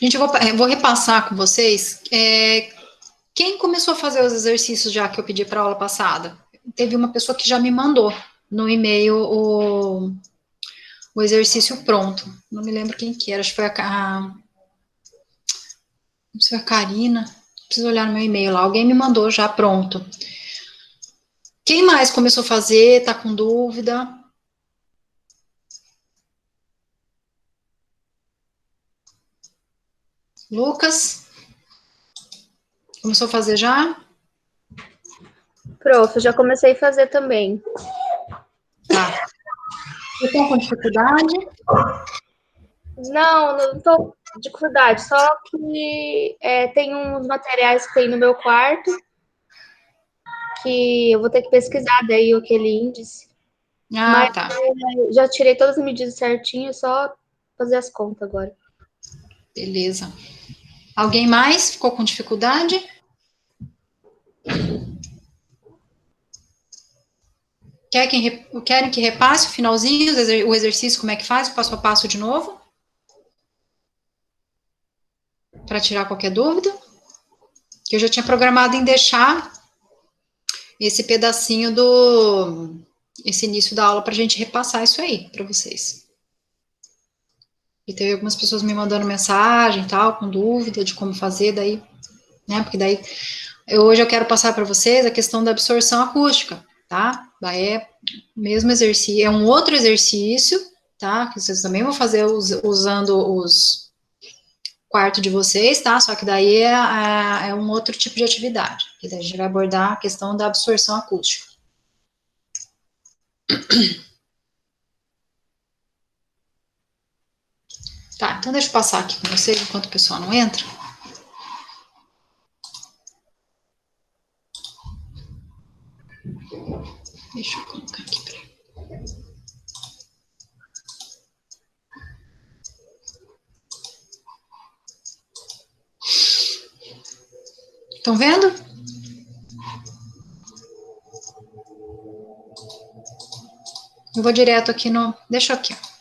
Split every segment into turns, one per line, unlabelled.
Gente, eu vou repassar com vocês. Quem começou a fazer os exercícios já que eu pedi para a aula passada? Teve uma pessoa que já me mandou no e-mail o exercício pronto. Não me lembro quem que era, acho que foi não sei, a Karina. Preciso olhar no meu e-mail lá. Alguém me mandou já pronto. Quem mais começou a fazer? Tá com dúvida? Lucas? Começou a fazer já?
Prof, eu já comecei a fazer também.
Tá. Você tá com dificuldade?
Não tô com dificuldade, só que tem uns materiais que tem no meu quarto que eu vou ter que pesquisar daí aquele índice.
Ah,
Mas
tá.
já tirei todas as medidas certinho, é só fazer as contas agora.
Beleza. Alguém mais ficou com dificuldade? Querem que repasse o finalzinho, o exercício, como é que faz, o passo a passo de novo? Para tirar qualquer dúvida? Que eu já tinha programado em deixar esse pedacinho esse início da aula para a gente repassar isso aí para vocês. E teve algumas pessoas me mandando mensagem e tal, com dúvida de como fazer, daí, né? Porque daí hoje eu quero passar para vocês a questão da absorção acústica, tá? Daí é mesmo exercício, é um outro exercício, tá? Que vocês também vão fazer usando os quarto de vocês, tá? Só que daí é um outro tipo de atividade. Que daí a gente vai abordar a questão da absorção acústica. Tá, então deixa eu passar aqui com vocês enquanto o pessoal não entra. Deixa eu colocar aqui, peraí. Estão vendo? Eu vou direto aqui no... Deixa aqui, ó.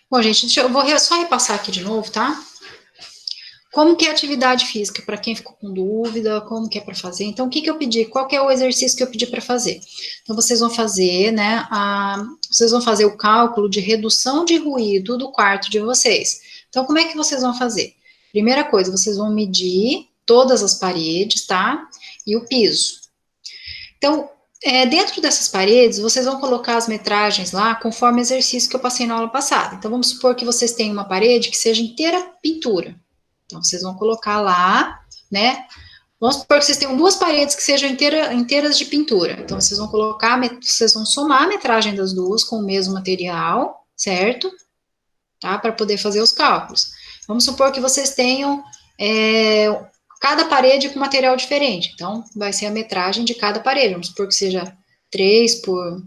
Bom, gente, eu vou só repassar aqui de novo, tá? Como que é atividade física, para quem ficou com dúvida, como que é para fazer. Então, o que eu pedi? Qual que é o exercício que eu pedi para fazer? Então, vocês vão fazer, né, vocês vão fazer o cálculo de redução de ruído do quarto de vocês. Então, como é que vocês vão fazer? Primeira coisa, vocês vão medir todas as paredes, tá? E o piso. Então, dentro dessas paredes, vocês vão colocar as metragens lá conforme o exercício que eu passei na aula passada. Então, vamos supor que vocês tenham uma parede que seja inteira pintura. Então, vocês vão colocar lá, né? Vamos supor que vocês tenham duas paredes que sejam inteiras de pintura. Então, vocês vão colocar, vocês vão somar a metragem das duas com o mesmo material, certo? Tá? Para poder fazer os cálculos. Vamos supor que vocês tenham cada parede com material diferente. Então, vai ser a metragem de cada parede. Vamos supor que seja 3 por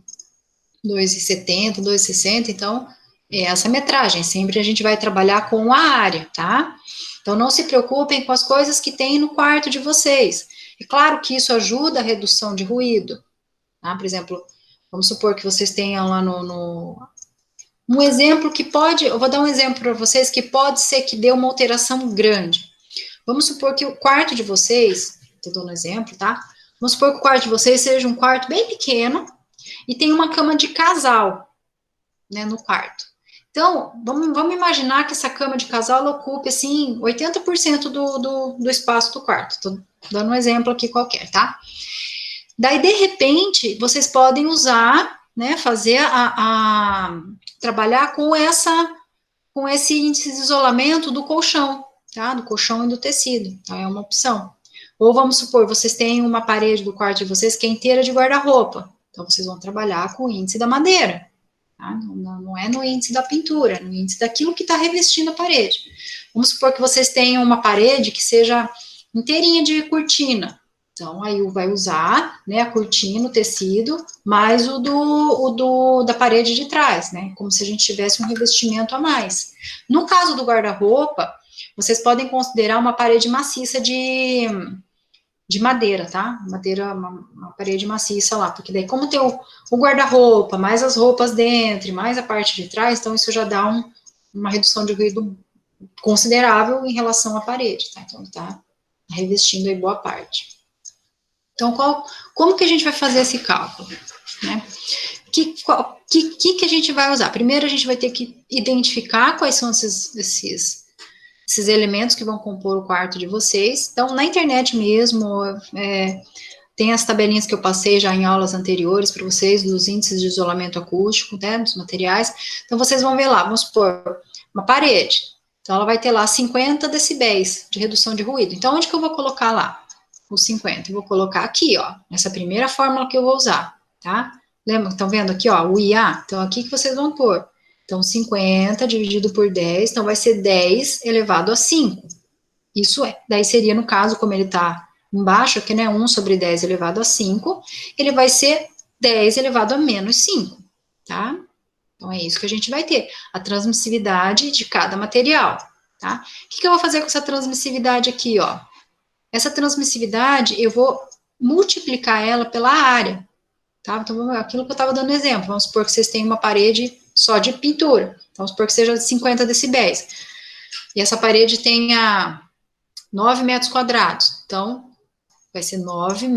2,70, 2,60. Então, é essa metragem. Sempre a gente vai trabalhar com a área, tá? Então, não se preocupem com as coisas que tem no quarto de vocês. É claro que isso ajuda a redução de ruído. Tá? Por exemplo, vamos supor que vocês tenham lá um exemplo que pode... Eu vou dar um exemplo para vocês que pode ser que dê uma alteração grande. Vamos supor que o quarto de vocês... Estou dando um exemplo, tá? Vamos supor que o quarto de vocês seja um quarto bem pequeno e tem uma cama de casal, né, no quarto. Então, vamos imaginar que essa cama de casal ela ocupe, assim, 80% do espaço do quarto. Estou dando um exemplo aqui qualquer, tá? Daí, de repente, vocês podem usar, né, fazer trabalhar com esse índice de isolamento do colchão, tá? Do colchão e do tecido, tá? É uma opção. Ou vamos supor, vocês têm uma parede do quarto de vocês que é inteira de guarda-roupa. Então, vocês vão trabalhar com o índice da madeira. Tá? Não é no índice da pintura, é no índice daquilo que está revestindo a parede. Vamos supor que vocês tenham uma parede que seja inteirinha de cortina. Então, aí vai usar, né, a cortina, o tecido, mais da parede de trás, né, como se a gente tivesse um revestimento a mais. No caso do guarda-roupa, vocês podem considerar uma parede maciça de madeira, tá? Madeira, uma parede maciça lá, porque daí como tem o guarda-roupa, mais as roupas dentro, mais a parte de trás, então isso já dá uma redução de ruído considerável em relação à parede, tá? Então, tá revestindo aí boa parte. Então, como que a gente vai fazer esse cálculo, né? Que a gente vai usar? Primeiro, a gente vai ter que identificar quais são esses elementos que vão compor o quarto de vocês. Então, na internet mesmo, tem as tabelinhas que eu passei já em aulas anteriores para vocês, dos índices de isolamento acústico, né, dos materiais. Então, vocês vão ver lá, vamos supor, uma parede. Então, ela vai ter lá 50 decibéis de redução de ruído. Então, onde que eu vou colocar lá os 50? Eu vou colocar aqui, ó, nessa primeira fórmula que eu vou usar, tá? Lembra, estão vendo aqui, ó, o IA? Então, aqui que vocês vão pôr. Então, 50 dividido por 10, então vai ser 10 elevado a 5. Isso é. Daí seria, no caso, como ele está embaixo, aqui, né, 1 sobre 10 elevado a 5, ele vai ser 10 elevado a menos 5, tá? Então, é isso que a gente vai ter, a transmissividade de cada material, tá? O que eu vou fazer com essa transmissividade aqui, ó? Essa transmissividade, eu vou multiplicar ela pela área, tá? Então, aquilo que eu estava dando exemplo, vamos supor que vocês têm uma parede só de pintura, então, vamos supor que seja de 50 decibéis, e essa parede tenha 9 metros quadrados, então, vai ser 9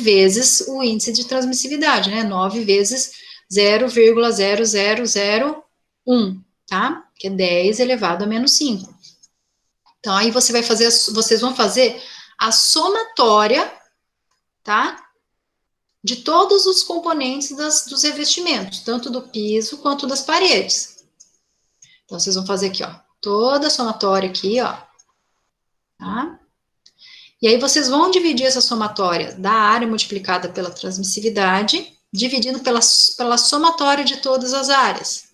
vezes o índice de transmissividade, né? 9 vezes 0,0001, tá? Que é 10 elevado a menos 5. Então, aí vocês vão fazer a somatória, tá? De todos os componentes dos revestimentos, tanto do piso quanto das paredes. Então, vocês vão fazer aqui, ó, toda a somatória aqui, ó, tá? E aí, vocês vão dividir essa somatória da área multiplicada pela transmissividade, dividindo pela somatória de todas as áreas.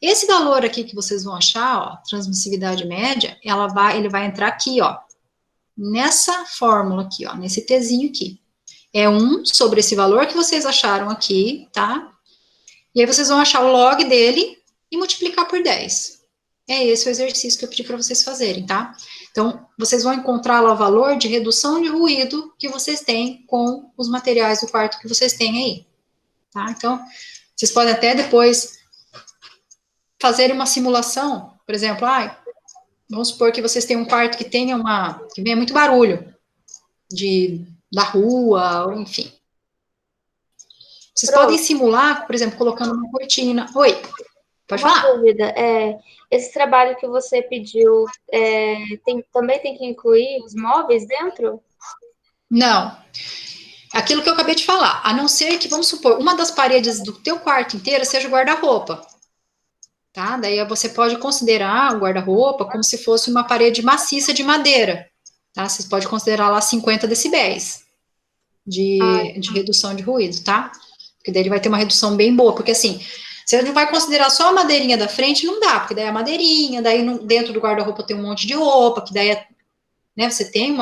Esse valor aqui que vocês vão achar, ó, transmissividade média, ele vai entrar aqui, ó, nessa fórmula aqui, ó, nesse Tzinho aqui. É 1 sobre esse valor que vocês acharam aqui, tá? E aí vocês vão achar o log dele e multiplicar por 10. É esse o exercício que eu pedi para vocês fazerem, tá? Então, vocês vão encontrar lá o valor de redução de ruído que vocês têm com os materiais do quarto que vocês têm aí, tá? Então, vocês podem até depois fazer uma simulação, por exemplo, vamos supor que vocês têm um quarto que tenha que venha muito barulho da rua, ou enfim. Vocês podem simular, por exemplo, colocando uma cortina. Oi, pode falar.
Uma dúvida, esse trabalho que você pediu, também tem que incluir os móveis dentro?
Não. Aquilo que eu acabei de falar, a não ser que, vamos supor, uma das paredes do teu quarto inteiro seja o guarda-roupa. Tá? Daí você pode considerar o guarda-roupa como se fosse uma parede maciça de madeira, tá? Você pode considerar lá 50 decibéis de redução de ruído, tá? Porque daí ele vai ter uma redução bem boa, porque assim, você não vai considerar só a madeirinha da frente, não dá, porque daí é a madeirinha, daí dentro do guarda-roupa tem um monte de roupa, que daí né, você tem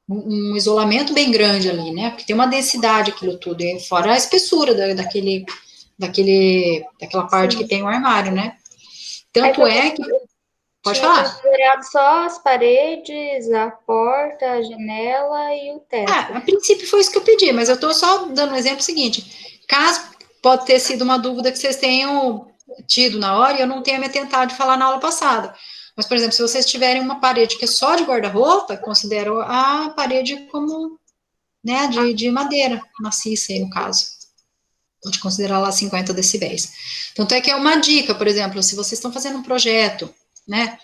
um isolamento bem grande ali, né? Porque tem uma densidade aquilo tudo, e fora a espessura daquela parte que tem o armário, né? Tanto é que... Pode falar.
Considerado só as paredes, a porta, a janela e o teto.
A princípio foi isso que eu pedi, mas eu estou só dando um exemplo seguinte. Caso pode ter sido uma dúvida que vocês tenham tido na hora e eu não tenha me atentado de falar na aula passada. Mas, por exemplo, se vocês tiverem uma parede que é só de guarda-roupa, considero a parede como, né, de madeira maciça, aí, no caso. Pode considerar lá 50 decibéis. Tanto é que é uma dica, por exemplo, se vocês estão fazendo um projeto, né,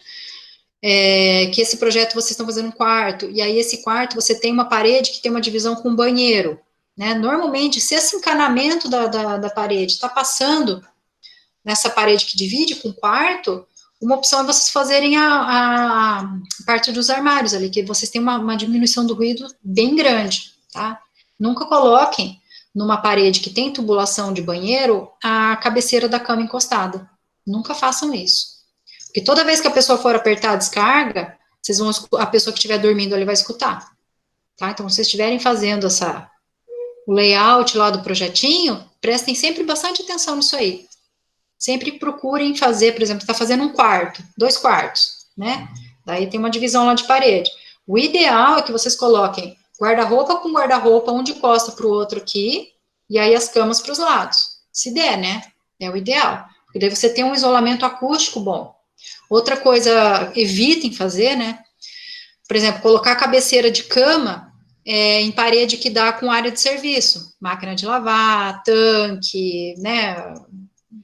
que esse projeto vocês estão fazendo um quarto, e aí esse quarto você tem uma parede que tem uma divisão com banheiro, né, normalmente, se esse encanamento da parede está passando nessa parede que divide com o quarto, uma opção é vocês fazerem a parte dos armários ali, que vocês têm uma diminuição do ruído bem grande, tá? Nunca coloquem numa parede que tem tubulação de banheiro a cabeceira da cama encostada. Nunca façam isso. Porque toda vez que a pessoa for apertar a descarga, a pessoa que estiver dormindo ali vai escutar. Tá? Então, se vocês estiverem fazendo o layout lá do projetinho, prestem sempre bastante atenção nisso aí. Sempre procurem fazer, por exemplo, está fazendo um quarto, 2 quartos, né? Daí tem uma divisão lá de parede. O ideal é que vocês coloquem guarda-roupa com guarda-roupa, um de costa para o outro aqui, e aí as camas para os lados. Se der, né? É o ideal. E daí você tem um isolamento acústico bom. Outra coisa, evitem fazer, né? Por exemplo, colocar a cabeceira de cama em parede que dá com área de serviço, máquina de lavar, tanque, né?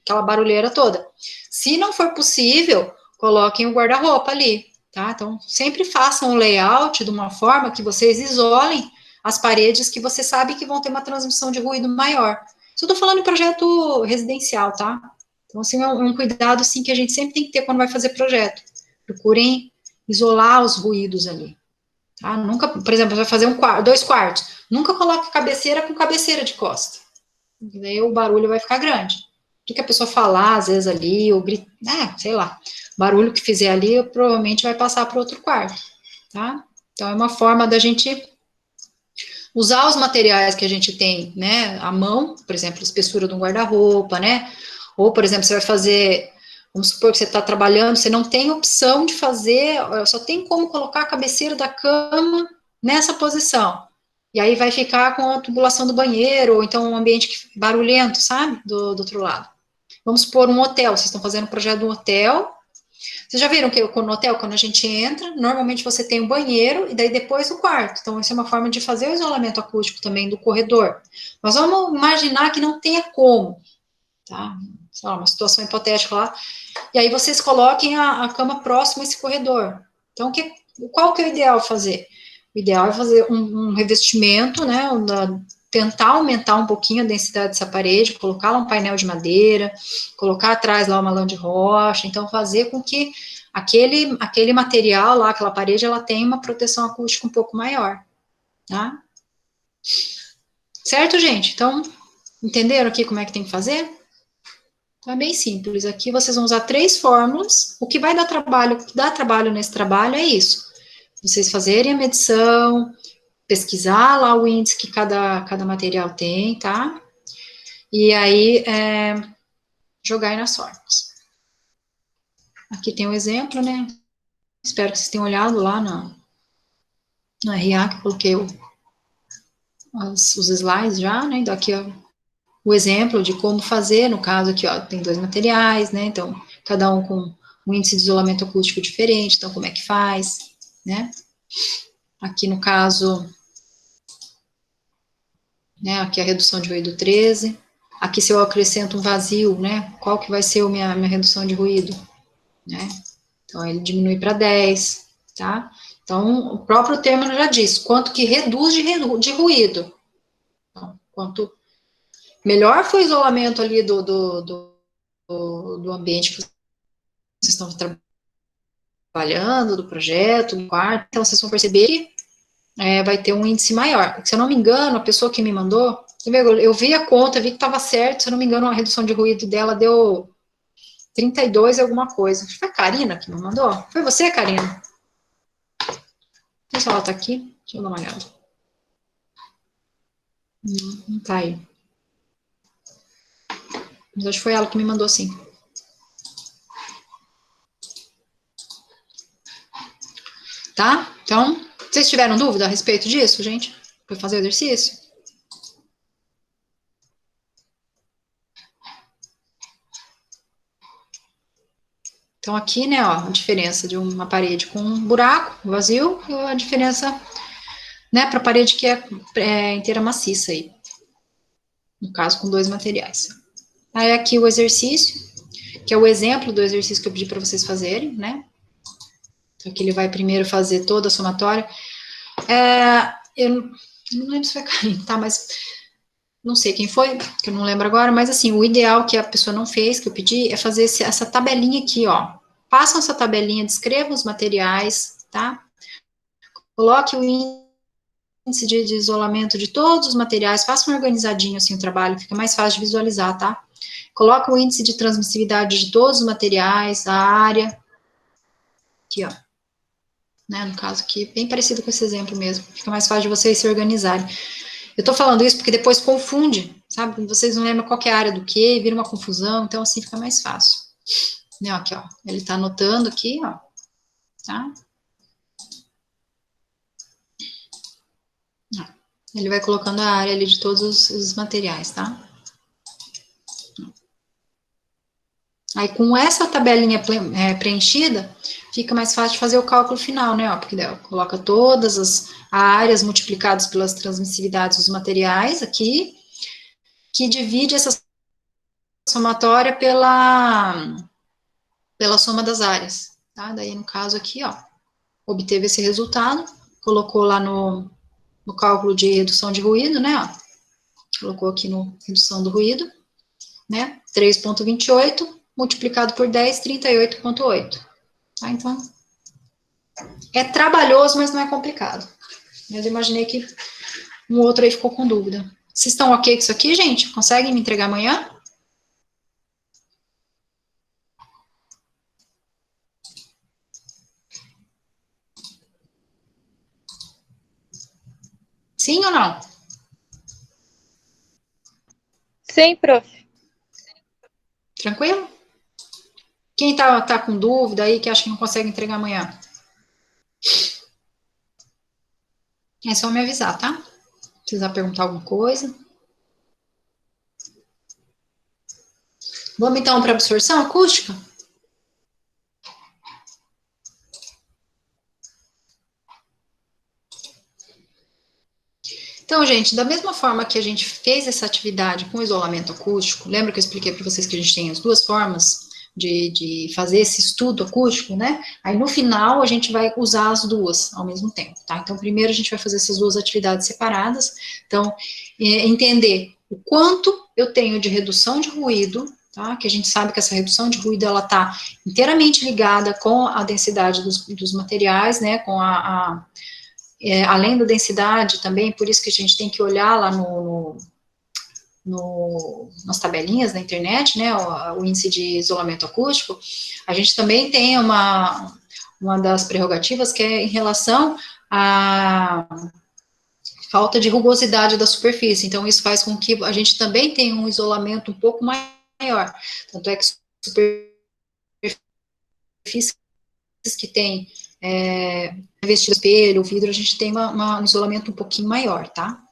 Aquela barulheira toda. Se não for possível, coloquem o guarda-roupa ali, tá? Então, sempre façam o layout de uma forma que vocês isolem as paredes que você sabe que vão ter uma transmissão de ruído maior. Isso eu tô falando em projeto residencial, tá? Então, assim, é um cuidado, assim, que a gente sempre tem que ter quando vai fazer projeto. Procurem isolar os ruídos ali, tá? Nunca, por exemplo, vai fazer 2 quartos, nunca coloque cabeceira com cabeceira de costa, daí o barulho vai ficar grande. O que a pessoa falar, às vezes, ali, ou gritar, sei lá, barulho que fizer ali, provavelmente vai passar para outro quarto, tá? Então, é uma forma da gente usar os materiais que a gente tem, né, à mão, por exemplo, espessura de um guarda-roupa, né, ou, por exemplo, você vai fazer, vamos supor que você está trabalhando, você não tem opção de fazer, só tem como colocar a cabeceira da cama nessa posição, e aí vai ficar com a tubulação do banheiro, ou então um ambiente barulhento, sabe, do outro lado. Vamos supor um hotel, vocês estão fazendo um projeto de um hotel. Vocês já viram que no hotel, quando a gente entra, normalmente você tem o banheiro e daí depois o quarto. Então, isso é uma forma de fazer o isolamento acústico também do corredor. Mas vamos imaginar que não tenha como, tá? Sei lá, uma situação hipotética lá. E aí vocês coloquem a cama próxima a esse corredor. Então, qual que é o ideal fazer? O ideal é fazer um revestimento, né? Tentar aumentar um pouquinho a densidade dessa parede, colocar lá um painel de madeira, colocar atrás lá uma lã de rocha, então fazer com que aquele material lá, aquela parede, ela tenha uma proteção acústica um pouco maior, tá? Certo, gente? Então, entenderam aqui como é que tem que fazer? Então, é bem simples. Aqui vocês vão usar 3 fórmulas. O que vai dar trabalho, o que dá trabalho nesse trabalho é isso. Vocês fazerem a medição, pesquisar lá o índice que cada material tem, tá? E aí, jogar aí nas fórmulas. Aqui tem um exemplo, né? Espero que vocês tenham olhado lá no RA, que eu coloquei os slides já, né? Então, aqui, ó, o exemplo de como fazer, no caso aqui, ó, tem 2 materiais, né? Então, cada um com um índice de isolamento acústico diferente, então, como é que faz, né? Aqui, no caso, né, aqui a redução de ruído 13. Aqui, se eu acrescento um vazio, né? Qual que vai ser a minha redução de ruído, né? Então, ele diminui para 10, tá? Então, o próprio termo já diz, quanto que reduz de ruído. Então, quanto melhor foi o isolamento ali do ambiente que vocês estão trabalhando, do projeto, do quarto, então vocês vão perceber que vai ter um índice maior. Se eu não me engano, a pessoa que me mandou, eu vi a conta, vi que estava certo, se eu não me engano, a redução de ruído dela deu 32 alguma coisa. Acho que foi a Karina que me mandou. Foi você, Karina? Não sei se ela tá aqui. Deixa eu dar uma olhada. Não tá aí. Mas acho que foi ela que me mandou, sim. Tá? Então, vocês tiveram dúvida a respeito disso, gente? Foi fazer o exercício? Então, aqui, né, ó, a diferença de uma parede com um buraco, vazio, e a diferença, né, para a parede que é inteira maciça aí. No caso, com 2 materiais. Aí, aqui o exercício, que é o exemplo do exercício que eu pedi para vocês fazerem, né? Então, aqui ele vai primeiro fazer toda a somatória. Eu não lembro se foi a Karine, tá? Mas não sei quem foi, que eu não lembro agora, mas assim, o ideal que a pessoa não fez, que eu pedi, é fazer essa tabelinha aqui, ó. Façam essa tabelinha, descrevam os materiais, tá? Coloque o índice de isolamento de todos os materiais, façam organizadinho assim o trabalho, fica mais fácil de visualizar, tá? Coloca o índice de transmissividade de todos os materiais, a área, aqui, ó. Né, no caso aqui, bem parecido com esse exemplo mesmo, fica mais fácil de vocês se organizarem. Eu tô falando isso porque depois confunde, sabe? Vocês não lembram qual é a área do que, vira uma confusão, então assim fica mais fácil. Né, aqui, ó, ele tá anotando aqui, ó, tá? Ele vai colocando a área ali de todos os materiais, tá? Aí, com essa tabelinha preenchida, fica mais fácil de fazer o cálculo final, né? Ó, porque daí, coloca todas as áreas multiplicadas pelas transmissividades dos materiais aqui, que divide essa somatória pela soma das áreas, tá? Daí, no caso aqui, ó, obteve esse resultado, colocou lá no cálculo de redução de ruído, né, ó, colocou aqui no redução do ruído, né, 3,28 multiplicado por 10, 38,8, tá? Então, é trabalhoso, mas não é complicado. Mas eu imaginei que um outro aí ficou com dúvida. Vocês estão ok com isso aqui, gente? Conseguem me entregar amanhã? Sim ou não?
Sim, prof.
Tranquilo? Quem tá com dúvida aí, que acha que não consegue entregar amanhã? É só me avisar, tá? Se precisar perguntar alguma coisa. Vamos então para absorção acústica? Então, gente, da mesma forma que a gente fez essa atividade com isolamento acústico, lembra que eu expliquei para vocês que a gente tem as duas formas de fazer esse estudo acústico, né? Aí no final a gente vai usar as duas ao mesmo tempo, tá? Então, primeiro a gente vai fazer essas duas atividades separadas. Então, entender o quanto eu tenho de redução de ruído, tá? Que a gente sabe que essa redução de ruído ela está inteiramente ligada com a densidade dos materiais, né? Com além da densidade também, por isso que a gente tem que olhar lá nas tabelinhas da internet, né, o índice de isolamento acústico, a gente também tem uma das prerrogativas que é em relação à falta de rugosidade da superfície, então isso faz com que a gente também tenha um isolamento um pouco maior, tanto é que superfícies que tem revestido espelho, vidro, a gente tem um isolamento um pouquinho maior, tá?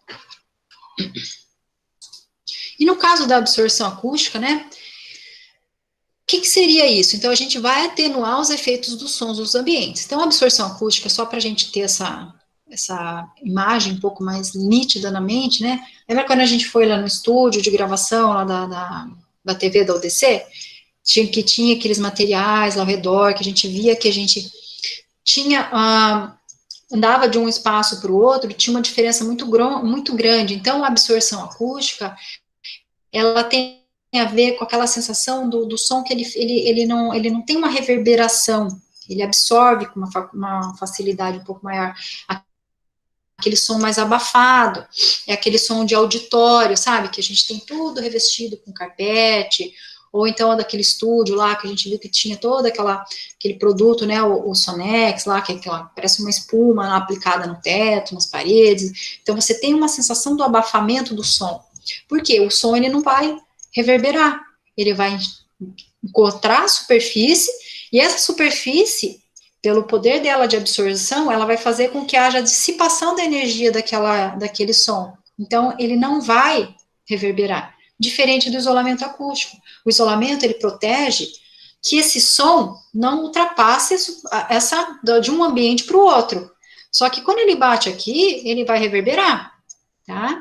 E no caso da absorção acústica, né, o que seria isso? Então, a gente vai atenuar os efeitos dos sons dos ambientes. Então, a absorção acústica, só para a gente ter essa imagem um pouco mais nítida na mente, né? Lembra quando a gente foi lá no estúdio de gravação lá da TV da UDC? Que tinha aqueles materiais lá ao redor, que a gente via que a gente tinha... andava de um espaço para o outro, tinha uma diferença muito grande. Então, a absorção acústica, ela tem a ver com aquela sensação do som que ele não tem uma reverberação, ele absorve com uma facilidade um pouco maior. Aquele som mais abafado, é aquele som de auditório, sabe? Que a gente tem tudo revestido com carpete, ou então daquele estúdio lá, que a gente viu que tinha todo aquele produto, né, o Sonex lá, que é parece uma espuma lá, aplicada no teto, nas paredes. Então, você tem uma sensação do abafamento do som. Por quê? O som, ele não vai reverberar, ele vai encontrar a superfície, e essa superfície, pelo poder dela de absorção, ela vai fazer com que haja dissipação da energia daquele som. Então, ele não vai reverberar, diferente do isolamento acústico. O isolamento, ele protege que esse som não ultrapasse de um ambiente para o outro. Só que quando ele bate aqui, ele vai reverberar, tá?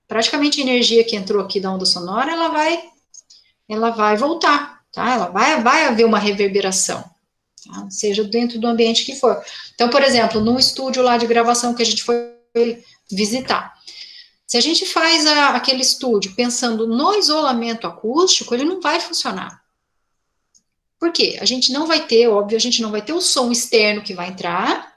Praticamente a energia que entrou aqui da onda sonora, ela vai voltar, tá? Ela vai haver uma reverberação, tá? Seja dentro do ambiente que for. Então, por exemplo, num estúdio lá de gravação que a gente foi visitar, se a gente faz aquele estúdio pensando no isolamento acústico, ele não vai funcionar. Por quê? A gente não vai ter, óbvio, a gente não vai ter o som externo que vai entrar,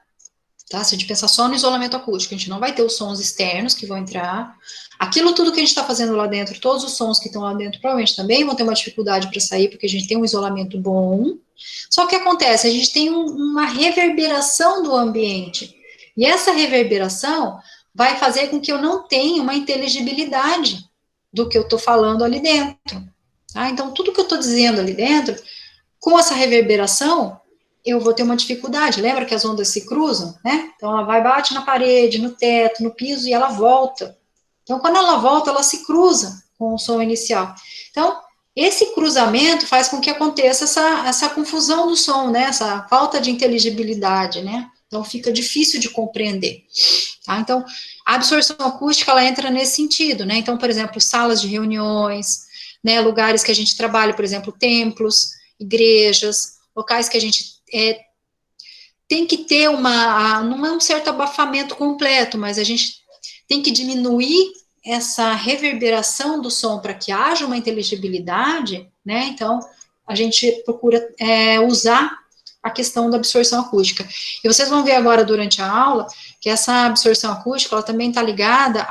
tá? Se a gente pensar só no isolamento acústico, a gente não vai ter os sons externos que vão entrar. Aquilo tudo que a gente está fazendo lá dentro, todos os sons que estão lá dentro, provavelmente também vão ter uma dificuldade para sair, porque a gente tem um isolamento bom. Só que acontece, a gente tem uma reverberação do ambiente. E essa reverberação vai fazer com que eu não tenha uma inteligibilidade do que eu estou falando ali dentro. Tá? Então, tudo que eu estou dizendo ali dentro, com essa reverberação, eu vou ter uma dificuldade. Lembra que as ondas se cruzam, né? Então, ela bate na parede, no teto, no piso, e ela volta. Então, quando ela volta, ela se cruza com o som inicial. Então, Esse cruzamento faz com que aconteça essa confusão do som, né? Essa falta de inteligibilidade, né? Então, fica difícil de compreender. Tá? Então, a absorção acústica, ela entra nesse sentido, né? Então, por exemplo, salas de reuniões, né? Lugares que a gente trabalha, por exemplo, templos, igrejas, locais que a gente tem que ter não é um certo abafamento completo, mas a gente tem que diminuir essa reverberação do som para que haja uma inteligibilidade, né? Então, a gente procura usar a questão da absorção acústica. E vocês vão ver agora durante a aula que essa absorção acústica, ela também está ligada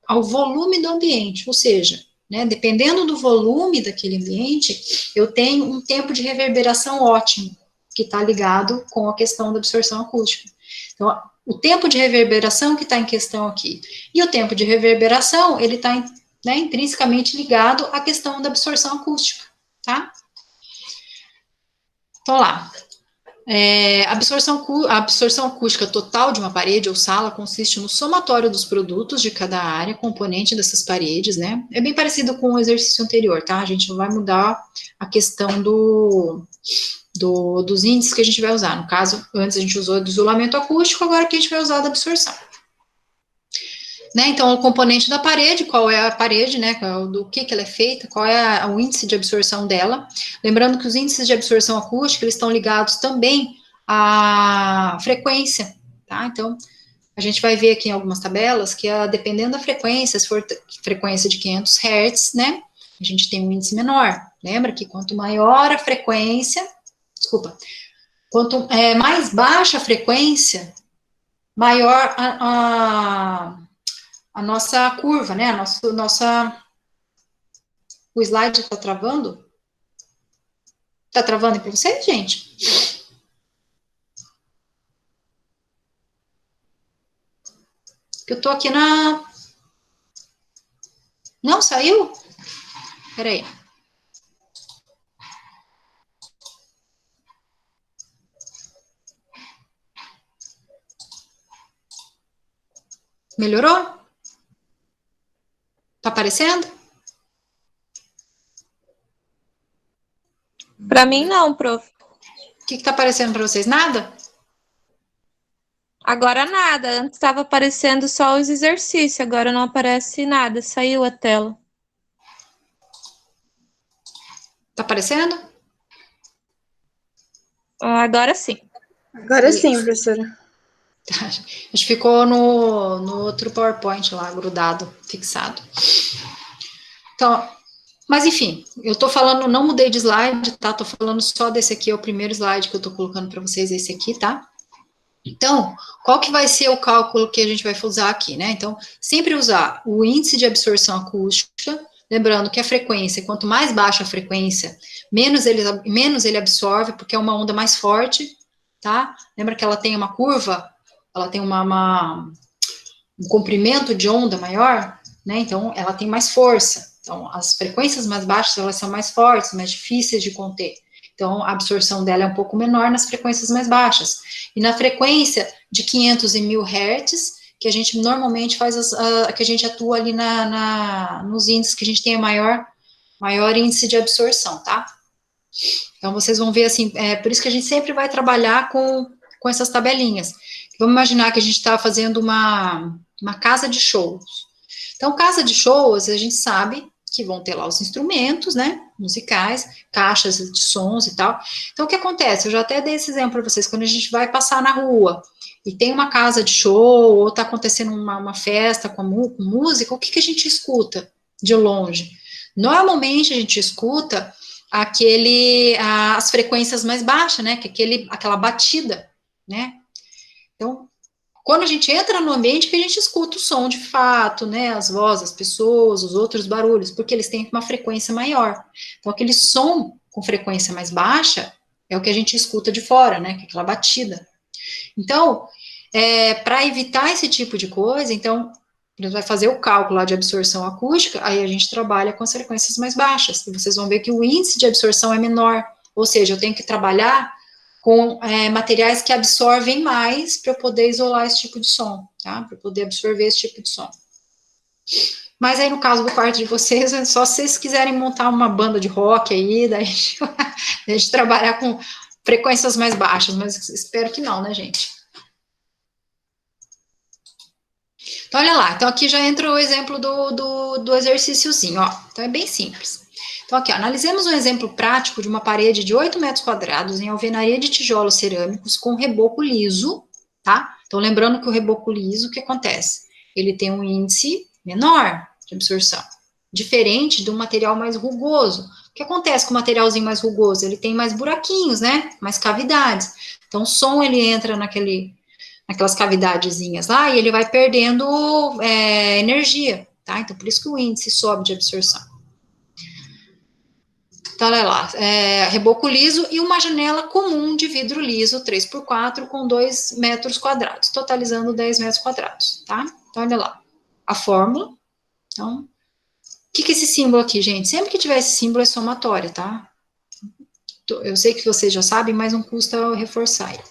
ao volume do ambiente, ou seja, né, dependendo do volume daquele ambiente, eu tenho um tempo de reverberação ótimo, que está ligado com a questão da absorção acústica. Então, o tempo de reverberação que está em questão aqui. E o tempo de reverberação, ele está intrinsecamente ligado à questão da absorção acústica, tá? Então, lá. A absorção acústica total de uma parede ou sala consiste no somatório dos produtos de cada área, componente dessas paredes, né? É bem parecido com o exercício anterior, tá? A gente não vai mudar a questão dos índices que a gente vai usar. No caso, antes a gente usou do isolamento acústico, agora aqui a gente vai usar da absorção. Né, então, o componente da parede, qual é a parede, né, do que ela é feita, qual é o índice de absorção dela. Lembrando que os índices de absorção acústica, eles estão ligados também à frequência, tá? Então, a gente vai ver aqui em algumas tabelas que, dependendo da frequência, se for frequência de 500 Hz, né, a gente tem um índice menor. Lembra que quanto maior a frequência, quanto mais baixa a frequência, maior a nossa curva, né? O slide está travando? Está travando para vocês, gente? Que eu estou aqui Não, saiu? Peraí. Melhorou? Tá aparecendo?
Para mim não, prof.
O que tá aparecendo para vocês? Nada?
Agora nada. Antes estava aparecendo só os exercícios, agora não aparece nada. Saiu a tela.
Tá aparecendo?
Agora sim.
Agora sim, professora.
Acho que ficou no outro PowerPoint lá, grudado, fixado. Então, mas enfim, eu tô falando, não mudei de slide, tá? Tô falando só desse aqui, é o primeiro slide que eu tô colocando para vocês, esse aqui, tá? Então, qual que vai ser o cálculo que a gente vai usar aqui, né? Então, sempre usar o índice de absorção acústica, lembrando que a frequência, quanto mais baixa a frequência, menos ele absorve, porque é uma onda mais forte, tá? Lembra que ela tem uma curva, ela tem um comprimento de onda maior, né? Então, ela tem mais força. Então, as frequências mais baixas, elas são mais fortes, mais difíceis de conter. Então, a absorção dela é um pouco menor nas frequências mais baixas. E na frequência de 500 e 1000 Hz, que a gente normalmente faz, que a gente atua ali nos índices que a gente tem maior índice de absorção, tá? Então, vocês vão ver assim, por isso que a gente sempre vai trabalhar com essas tabelinhas. Vamos imaginar que a gente está fazendo uma casa de shows. Então, casa de shows, a gente sabe que vão ter lá os instrumentos, né, musicais, caixas de sons e tal. Então, o que acontece? Eu já até dei esse exemplo para vocês, quando a gente vai passar na rua e tem uma casa de show, ou está acontecendo uma festa com música, o que a gente escuta de longe? Normalmente, a gente escuta as frequências mais baixas, né, aquela batida, né. Então, quando a gente entra no ambiente, que a gente escuta o som de fato, né, as vozes, as pessoas, os outros barulhos, porque eles têm uma frequência maior. Então, aquele som com frequência mais baixa é o que a gente escuta de fora, né, que é aquela batida. Então, para evitar esse tipo de coisa, então, a gente vai fazer o cálculo lá de absorção acústica, aí a gente trabalha com as frequências mais baixas, e vocês vão ver que o índice de absorção é menor, ou seja, eu tenho que trabalhar com materiais que absorvem mais para eu poder isolar esse tipo de som, tá? Para poder absorver esse tipo de som. Mas aí, no caso do quarto de vocês, é só se vocês quiserem montar uma banda de rock aí, daí a gente trabalhar com frequências mais baixas, mas espero que não, né, gente? Então, olha lá. Então, aqui já entra o exemplo do exercíciozinho, ó. Então, é bem simples. Então, aqui, ó, analisemos um exemplo prático de uma parede de 8 metros quadrados em alvenaria de tijolos cerâmicos com reboco liso, tá? Então, lembrando que o reboco liso, o que acontece? Ele tem um índice menor de absorção, diferente de um material mais rugoso. O que acontece com o materialzinho mais rugoso? Ele tem mais buraquinhos, né? Mais cavidades. Então, o som, ele entra naquelas cavidadezinhas lá, e ele vai perdendo energia, tá? Então, por isso que o índice sobe de absorção. Então, olha lá, reboco liso e uma janela comum de vidro liso 3x4 com 2 metros quadrados, totalizando 10 metros quadrados, tá? Então, olha lá, a fórmula. Então, o que é esse símbolo aqui, gente? Sempre que tiver esse símbolo é somatório, tá? Eu sei que vocês já sabem, mas não custa eu reforçar ele.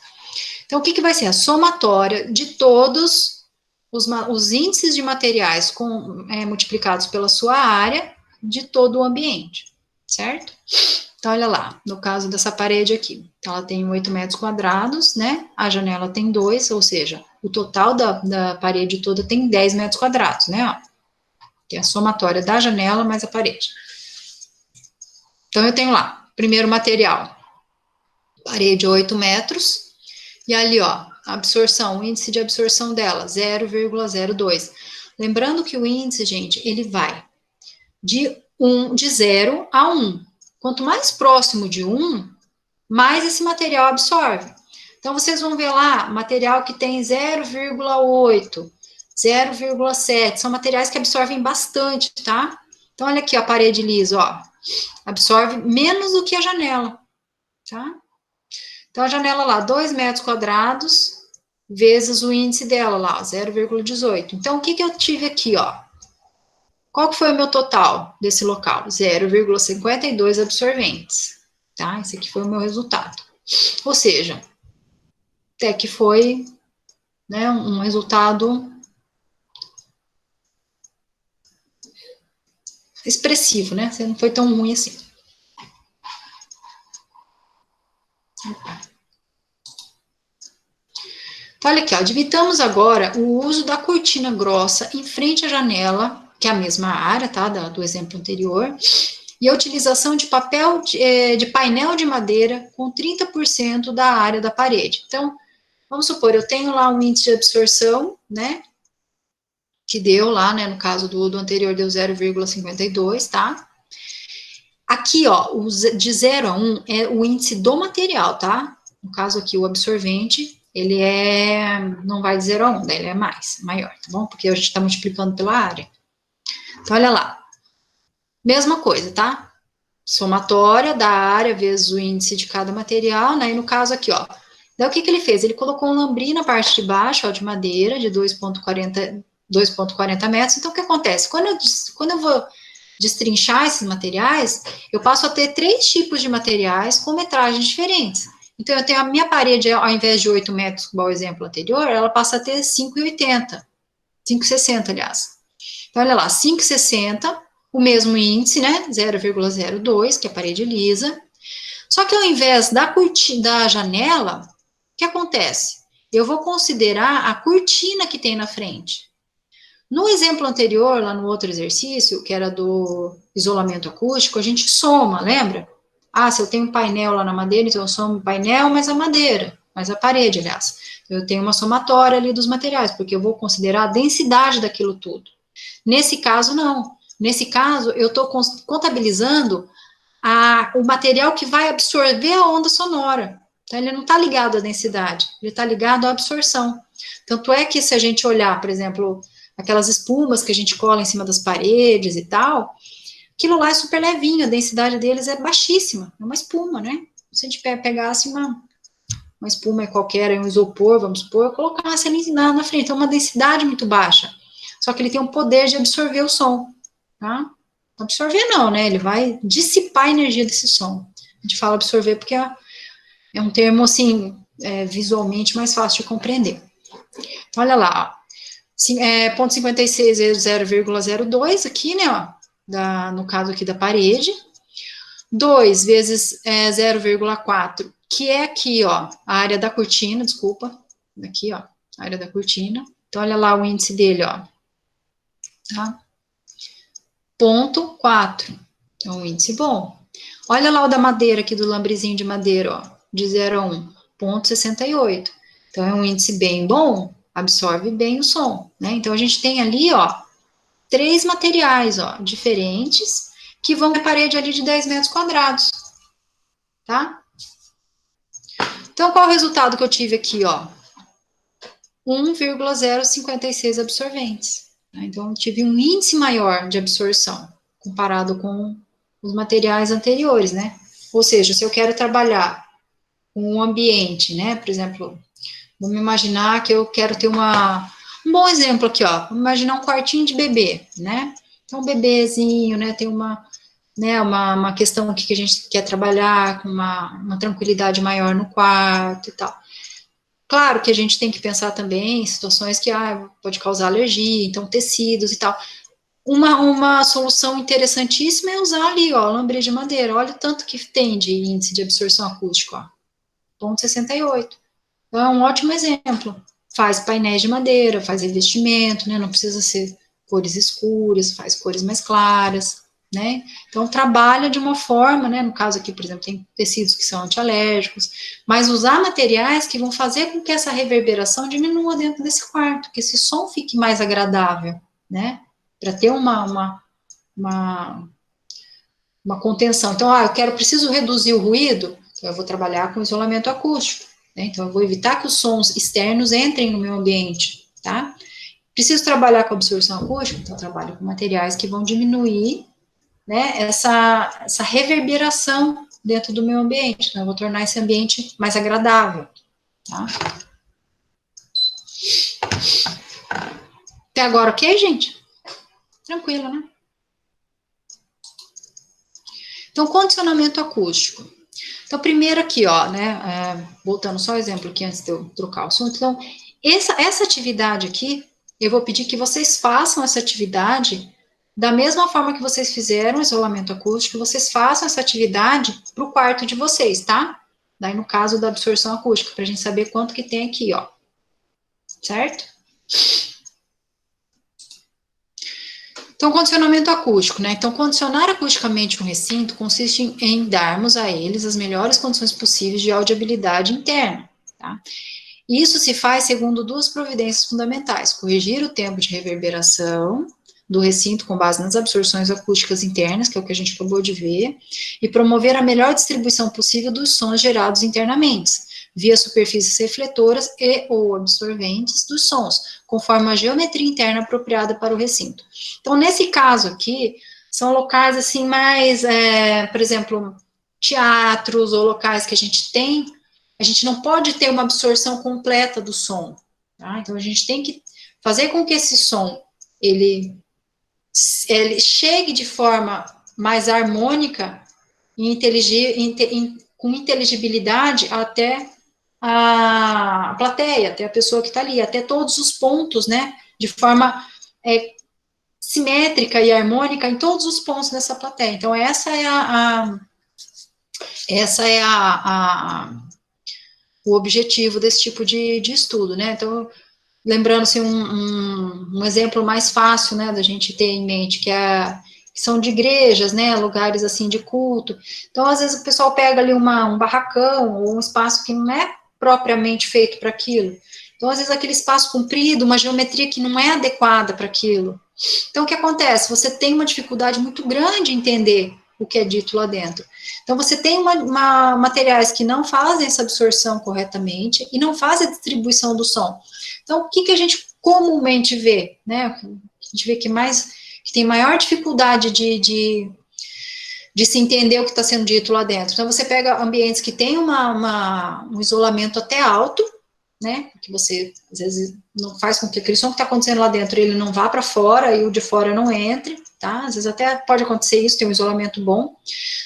Então, o que vai ser? A somatória de todos os índices de materiais multiplicados pela sua área de todo o ambiente, certo? Então, olha lá, no caso dessa parede aqui, ela tem 8 metros quadrados, né? A janela tem 2, ou seja, o total da parede toda tem 10 metros quadrados, né? Ó, que é a somatória da janela mais a parede. Então, eu tenho lá, primeiro material, parede 8 metros, e ali, ó, a absorção, o índice de absorção dela, 0,02. Lembrando que o índice, gente, ele vai de 0 a 1. Quanto mais próximo de 1, mais esse material absorve. Então, vocês vão ver lá, material que tem 0,8, 0,7, são materiais que absorvem bastante, tá? Então, olha aqui a parede lisa, ó, absorve menos do que a janela, tá? Então, a janela lá, 2 metros quadrados, vezes o índice dela lá, 0,18. Então, o que eu tive aqui, ó? Qual que foi o meu total desse local? 0,52 absorventes, tá? Esse aqui foi o meu resultado. Ou seja, até que foi, né, um resultado expressivo, né? Não foi tão ruim assim. Então, olha aqui, ó, dividamos agora o uso da cortina grossa em frente à janela, que é a mesma área, tá, do exemplo anterior, e a utilização de papel de painel de madeira com 30% da área da parede. Então, vamos supor, eu tenho lá um índice de absorção, né, que deu lá, né, no caso do anterior deu 0,52, tá? Aqui, ó, de 0 a 1 é o índice do material, tá? No caso aqui, o absorvente, ele não vai de 0 a 1, daí ele é maior, tá bom? Porque a gente está multiplicando pela área. Então, olha lá. Mesma coisa, tá? Somatória da área vezes o índice de cada material, né? E no caso aqui, ó. Daí o que ele fez? Ele colocou um lambri na parte de baixo, ó, de madeira, de 2,40 metros. Então, o que acontece? Quando eu vou destrinchar esses materiais, eu passo a ter 3 tipos de materiais com metragens diferentes. Então, eu tenho a minha parede, ao invés de 8 metros, igual o exemplo anterior, ela passa a ter 5,80, 5,60, aliás. Então, olha lá, 5,60, o mesmo índice, né, 0,02, que é a parede lisa. Só que ao invés da janela, o que acontece? Eu vou considerar a cortina que tem na frente. No exemplo anterior, lá no outro exercício, que era do isolamento acústico, a gente soma, lembra? Ah, se eu tenho um painel lá na madeira, então eu somo o painel mais a madeira, mais a parede, aliás. Eu tenho uma somatória ali dos materiais, porque eu vou considerar a densidade daquilo tudo. Nesse caso, não. Nesse caso, eu estou contabilizando o material que vai absorver a onda sonora. Então, ele não está ligado à densidade, ele está ligado à absorção. Tanto é que se a gente olhar, por exemplo, aquelas espumas que a gente cola em cima das paredes e tal, aquilo lá é super levinho, a densidade deles é baixíssima, é uma espuma, né? Se a gente pegasse uma espuma qualquer, um isopor, vamos supor, colocasse ali na frente, é uma densidade muito baixa, só que ele tem um poder de absorver o som, tá? Absorver não, né? Ele vai dissipar a energia desse som. A gente fala absorver porque é um termo, assim, visualmente mais fácil de compreender. Então, olha lá, ó. Ponto 56 vezes 0,02 aqui, né, ó, no caso aqui da parede. 2 vezes 0,4, que é aqui, ó, a área da cortina, desculpa, aqui, ó, a área da cortina. Então, olha lá o índice dele, ó, tá? 0,4, é um índice bom. Olha lá o da madeira aqui, do lambrezinho de madeira, ó, de 0 a 1, 0,68. Então, é um índice bem bom, absorve bem o som, né? Então, a gente tem ali, ó, 3 materiais, ó, diferentes, que vão ter parede ali de 10 metros quadrados, tá? Então, qual o resultado que eu tive aqui, ó? 1,056 absorventes. Tá? Então, eu tive um índice maior de absorção, comparado com os materiais anteriores, né? Ou seja, se eu quero trabalhar com um ambiente, né? Por exemplo, vamos imaginar que eu quero ter um bom exemplo aqui, ó. Vamos imaginar um quartinho de bebê, né? Então, um bebezinho, né? Tem uma questão aqui que a gente quer trabalhar com uma tranquilidade maior no quarto e tal. Claro que a gente tem que pensar também em situações que pode causar alergia, então tecidos e tal. Uma solução interessantíssima é usar ali, ó, lambreta de madeira. Olha o tanto que tem de índice de absorção acústica, ó, 0,68. Então, é um ótimo exemplo. Faz painéis de madeira, faz revestimento, né? Não precisa ser cores escuras, faz cores mais claras, né? Então, trabalha de uma forma, né? No caso aqui, por exemplo, tem tecidos que são antialérgicos, mas usar materiais que vão fazer com que essa reverberação diminua dentro desse quarto, que esse som fique mais agradável, né? Para ter uma contenção. Então, preciso reduzir o ruído, então eu vou trabalhar com isolamento acústico. Então, eu vou evitar que os sons externos entrem no meu ambiente, tá? Preciso trabalhar com absorção acústica, então eu trabalho com materiais que vão diminuir, né, essa reverberação dentro do meu ambiente. Então, eu vou tornar esse ambiente mais agradável, tá? Até agora, ok, gente? Tranquilo, né? Então, condicionamento acústico. Então, primeiro aqui, ó, né, voltando só ao exemplo aqui antes de eu trocar o assunto. Então, essa atividade aqui, eu vou pedir que vocês façam essa atividade da mesma forma que vocês fizeram o isolamento acústico, vocês façam essa atividade para o quarto de vocês, tá? Daí, no caso da absorção acústica, para a gente saber quanto que tem aqui, ó. Certo? Então, condicionamento acústico, né? Então, condicionar acusticamente um recinto consiste em darmos a eles as melhores condições possíveis de audibilidade interna, tá? Isso se faz segundo 2 providências fundamentais: corrigir o tempo de reverberação do recinto com base nas absorções acústicas internas, que é o que a gente acabou de ver, e promover a melhor distribuição possível dos sons gerados internamente, via superfícies refletoras e ou absorventes dos sons, conforme a geometria interna apropriada para o recinto. Então, nesse caso aqui, são locais assim mais, por exemplo, teatros ou locais que a gente não pode ter uma absorção completa do som, tá? Então, a gente tem que fazer com que esse som, ele chegue de forma mais harmônica e com inteligibilidade até a plateia, até a pessoa que está ali, até todos os pontos, né, de forma simétrica e harmônica em todos os pontos dessa plateia. Então, essa é o objetivo desse tipo de estudo, né? Então, lembrando-se um exemplo mais fácil, né, da gente ter em mente, que são de igrejas, né, lugares assim de culto. Então, às vezes o pessoal pega ali um barracão ou um espaço que não é propriamente feito para aquilo. Então, às vezes aquele espaço comprido, uma geometria que não é adequada para aquilo. Então, o que acontece? Você tem uma dificuldade muito grande em entender o que é dito lá dentro. Então, você tem materiais que não fazem essa absorção corretamente e não fazem a distribuição do som. Então, o que a gente comumente vê, né? A gente vê que tem maior dificuldade de se entender o que está sendo dito lá dentro. Então, você pega ambientes que tem um isolamento até alto, né? Que você, às vezes, não faz com que aquele som que está acontecendo lá dentro, ele não vá para fora e o de fora não entre, tá? Às vezes até pode acontecer isso, tem um isolamento bom.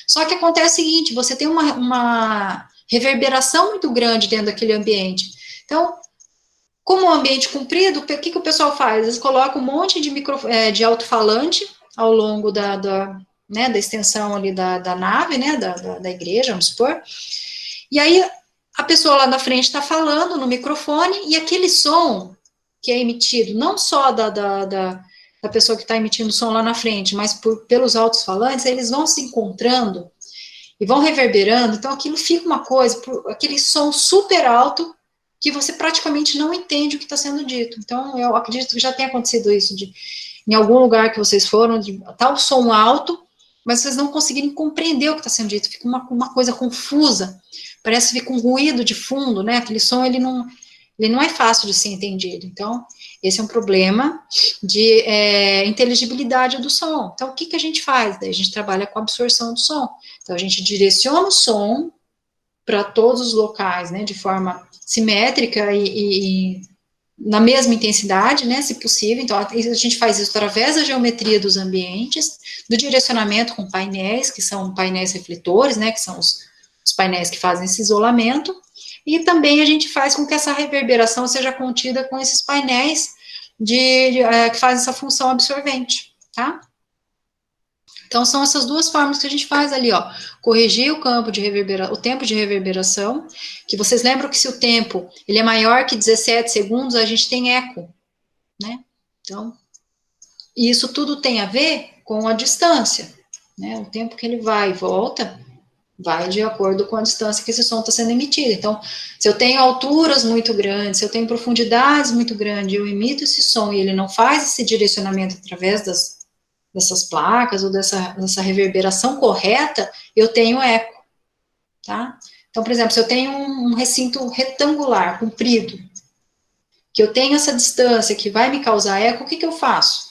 Só que acontece o seguinte, você tem uma reverberação muito grande dentro daquele ambiente. Então, Como um ambiente comprido, o que o pessoal faz? Eles colocam um monte de alto-falante ao longo né, da extensão ali da nave, né, da igreja, vamos supor. E aí, a pessoa lá na frente está falando no microfone, e aquele som que é emitido, não só da pessoa que está emitindo o som lá na frente, mas pelos altos-falantes, eles vão se encontrando e vão reverberando, então aquilo fica uma coisa, aquele som super alto, que você praticamente não entende o que está sendo dito. Então, eu acredito que já tenha acontecido isso, em algum lugar que vocês foram, tá o som alto, mas vocês não conseguirem compreender o que está sendo dito, fica uma coisa confusa, parece que fica um ruído de fundo, né, aquele som, ele não é fácil de ser entendido. Então, esse é um problema de inteligibilidade do som. Então, o que a gente faz? Daí a gente trabalha com a absorção do som. Então, a gente direciona o som para todos os locais, né, de forma simétrica e na mesma intensidade, né, se possível. Então, a gente faz isso através da geometria dos ambientes, do direcionamento com painéis, que são painéis refletores, né, que são os painéis que fazem esse isolamento, e também a gente faz com que essa reverberação seja contida com esses painéis que fazem essa função absorvente, tá? Então, são essas duas formas que a gente faz ali, ó, corrigir o tempo de reverberação, que vocês lembram que se o tempo, ele é maior que 17 segundos, a gente tem eco, né? Então, isso tudo tem a ver com a distância, né? O tempo que ele vai e volta, vai de acordo com a distância que esse som está sendo emitido. Então, se eu tenho alturas muito grandes, se eu tenho profundidades muito grandes, eu emito esse som e ele não faz esse direcionamento através dessas placas ou dessa reverberação correta, eu tenho eco, tá? Então, por exemplo, se eu tenho um recinto retangular, comprido, que eu tenho essa distância que vai me causar eco, o que eu faço?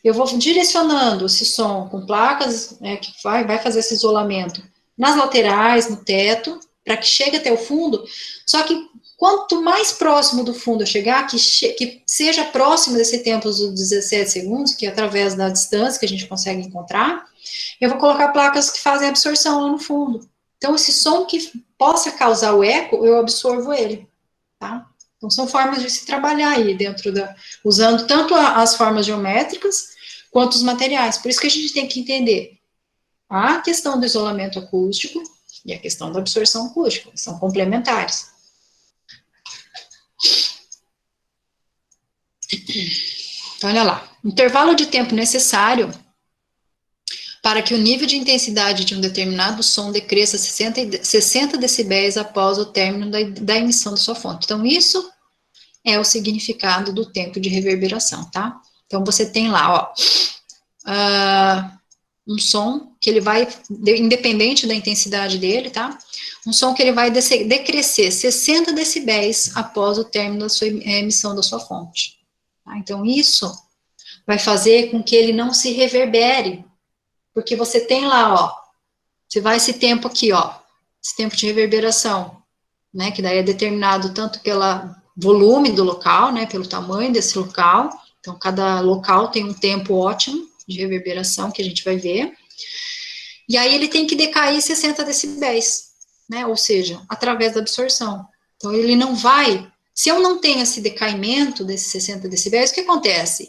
Eu vou direcionando esse som com placas, que vai fazer esse isolamento nas laterais, no teto, para que chegue até o fundo, só que quanto mais próximo do fundo eu chegar, que seja próximo desse tempo dos 17 segundos, que é através da distância que a gente consegue encontrar, eu vou colocar placas que fazem absorção lá no fundo. Então, esse som que possa causar o eco, eu absorvo ele, tá? Então, são formas de se trabalhar aí dentro usando tanto as formas geométricas, quanto os materiais. Por isso que a gente tem que entender a questão do isolamento acústico e a questão da absorção acústica, são complementares. Então, olha lá, intervalo de tempo necessário para que o nível de intensidade de um determinado som decresça 60 decibéis após o término da emissão da sua fonte. Então, isso é o significado do tempo de reverberação, tá? Então, você tem lá, ó, um som que ele vai, independente da intensidade dele, tá? Um som que ele vai decrescer 60 decibéis após o término da sua emissão da sua fonte. Tá? Então, isso vai fazer com que ele não se reverbere, porque você tem lá, ó, você vai esse tempo aqui, ó, esse tempo de reverberação, né, que daí é determinado tanto pelo volume do local, né, pelo tamanho desse local, então cada local tem um tempo ótimo de reverberação que a gente vai ver, e aí ele tem que decair 60 decibéis, né, ou seja, através da absorção. Então ele não vai, se eu não tenho esse decaimento desses 60 decibéis, o que acontece?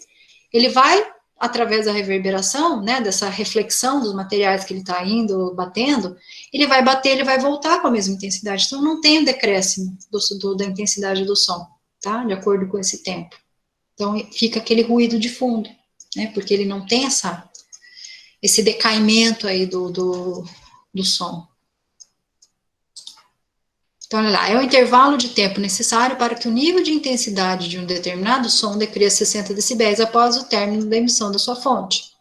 Ele vai, através da reverberação, né, dessa reflexão dos materiais que ele está indo, batendo, ele vai bater, ele vai voltar com a mesma intensidade, então não tem um decréscimo da intensidade do som, tá, de acordo com esse tempo. Então fica aquele ruído de fundo, né, porque ele não tem esse decaimento aí do som. Então, olha lá, é o intervalo de tempo necessário para que o nível de intensidade de um determinado som decresça 60 decibéis após o término da emissão da sua fonte.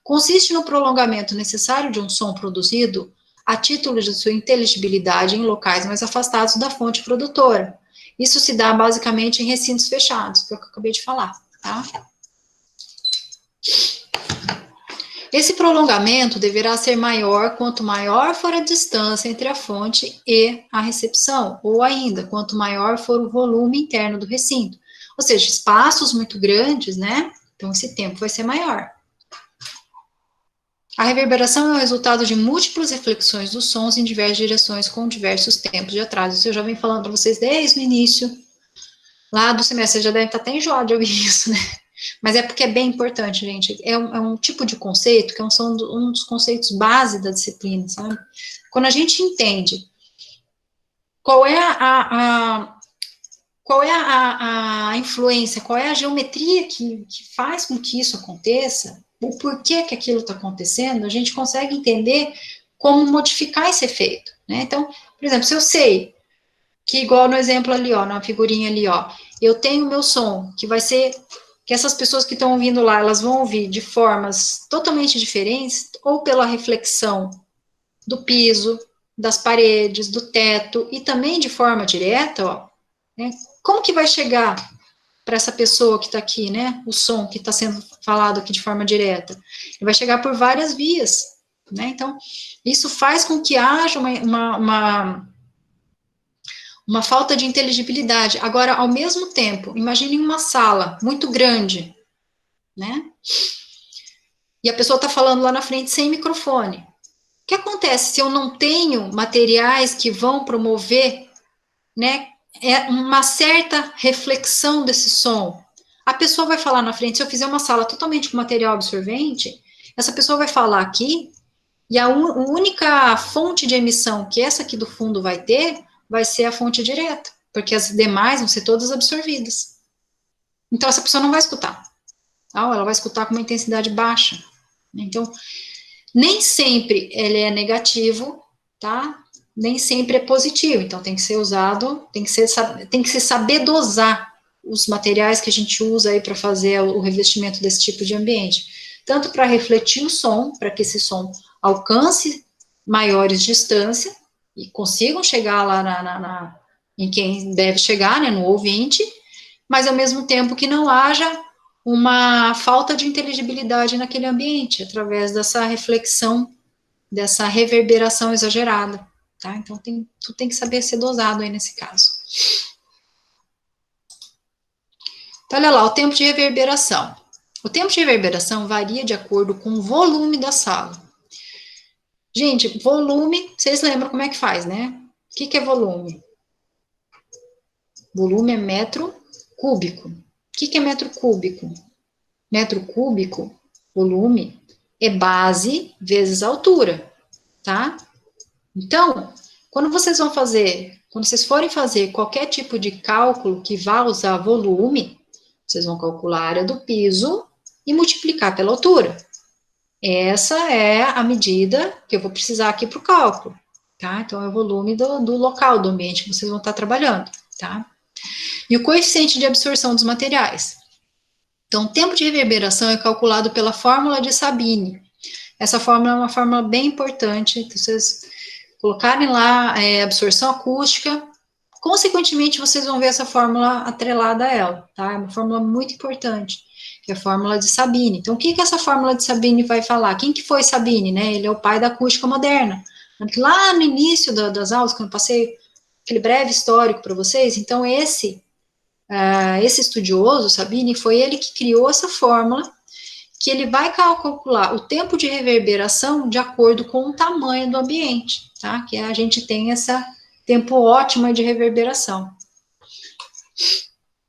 Consiste no prolongamento necessário de um som produzido a título de sua inteligibilidade em locais mais afastados da fonte produtora. Isso se dá basicamente em recintos fechados, que é o que eu acabei de falar, tá? Esse prolongamento deverá ser maior quanto maior for a distância entre a fonte e a recepção, ou ainda, quanto maior for o volume interno do recinto. Ou seja, espaços muito grandes, né? Então, esse tempo vai ser maior. A reverberação é o resultado de múltiplas reflexões dos sons em diversas direções com diversos tempos de atraso. Isso eu já venho falando para vocês desde o início Lá do semestre, você já deve estar até enjoado de ouvir isso, né? Mas é porque é bem importante, gente. É um tipo de conceito que são um dos conceitos base da disciplina, sabe? Quando a gente entende qual é a influência, qual é a geometria que faz com que isso aconteça, o porquê que aquilo está acontecendo, a gente consegue entender como modificar esse efeito, né? Então, por exemplo, se eu sei que, igual no exemplo ali, ó, na figurinha ali, ó, eu tenho o meu som, que vai ser, que essas pessoas que estão ouvindo lá, elas vão ouvir de formas totalmente diferentes, ou pela reflexão do piso, das paredes, do teto, e também de forma direta, ó, né? Como que vai chegar para essa pessoa que está aqui, né? O som que está sendo falado aqui de forma direta. Ele vai chegar por várias vias, né? Então, isso faz com que haja uma falta de inteligibilidade. Agora, ao mesmo tempo, imagine uma sala muito grande, né? E a pessoa está falando lá na frente sem microfone. O que acontece se eu não tenho materiais que vão promover, né, uma certa reflexão desse som? A pessoa vai falar na frente, se eu fizer uma sala totalmente com material absorvente, essa pessoa vai falar aqui, e a única fonte de emissão que essa aqui do fundo vai ter, vai ser a fonte direta, porque as demais vão ser todas absorvidas. Então, essa pessoa não vai escutar. Ela vai escutar com uma intensidade baixa. Então, nem sempre ele é negativo, tá? Nem sempre é positivo. Então, tem que ser usado, tem que se saber dosar os materiais que a gente usa aí para fazer o revestimento desse tipo de ambiente. Tanto para refletir o som, para que esse som alcance maiores distâncias e consigam chegar lá em quem deve chegar, né, no ouvinte, mas ao mesmo tempo que não haja uma falta de inteligibilidade naquele ambiente, através dessa reflexão, dessa reverberação exagerada, tá? Então, tu tem que saber ser dosado aí nesse caso. Então, olha lá, o tempo de reverberação. O tempo de reverberação varia de acordo com o volume da sala. Gente, volume, vocês lembram como é que faz, né? O que é volume? Volume é metro cúbico. O que é metro cúbico? Metro cúbico, volume, é base vezes altura, tá? Então, quando vocês forem fazer qualquer tipo de cálculo que vá usar volume, vocês vão calcular a área do piso e multiplicar pela altura. Essa é a medida que eu vou precisar aqui para o cálculo, tá? Então, é o volume do local, do ambiente que vocês vão estar trabalhando, tá? E o coeficiente de absorção dos materiais. Então, o tempo de reverberação é calculado pela fórmula de Sabine. Essa fórmula é uma fórmula bem importante, vocês colocarem lá absorção acústica, consequentemente, vocês vão ver essa fórmula atrelada a ela, tá? É uma fórmula muito importante, que é a fórmula de Sabine. Então, o que essa fórmula de Sabine vai falar? Quem que foi Sabine, né? Ele é o pai da acústica moderna. Lá no início das aulas, quando eu passei aquele breve histórico para vocês, então esse estudioso, Sabine, foi ele que criou essa fórmula, que ele vai calcular o tempo de reverberação de acordo com o tamanho do ambiente, tá? Que a gente tem esse tempo ótimo de reverberação.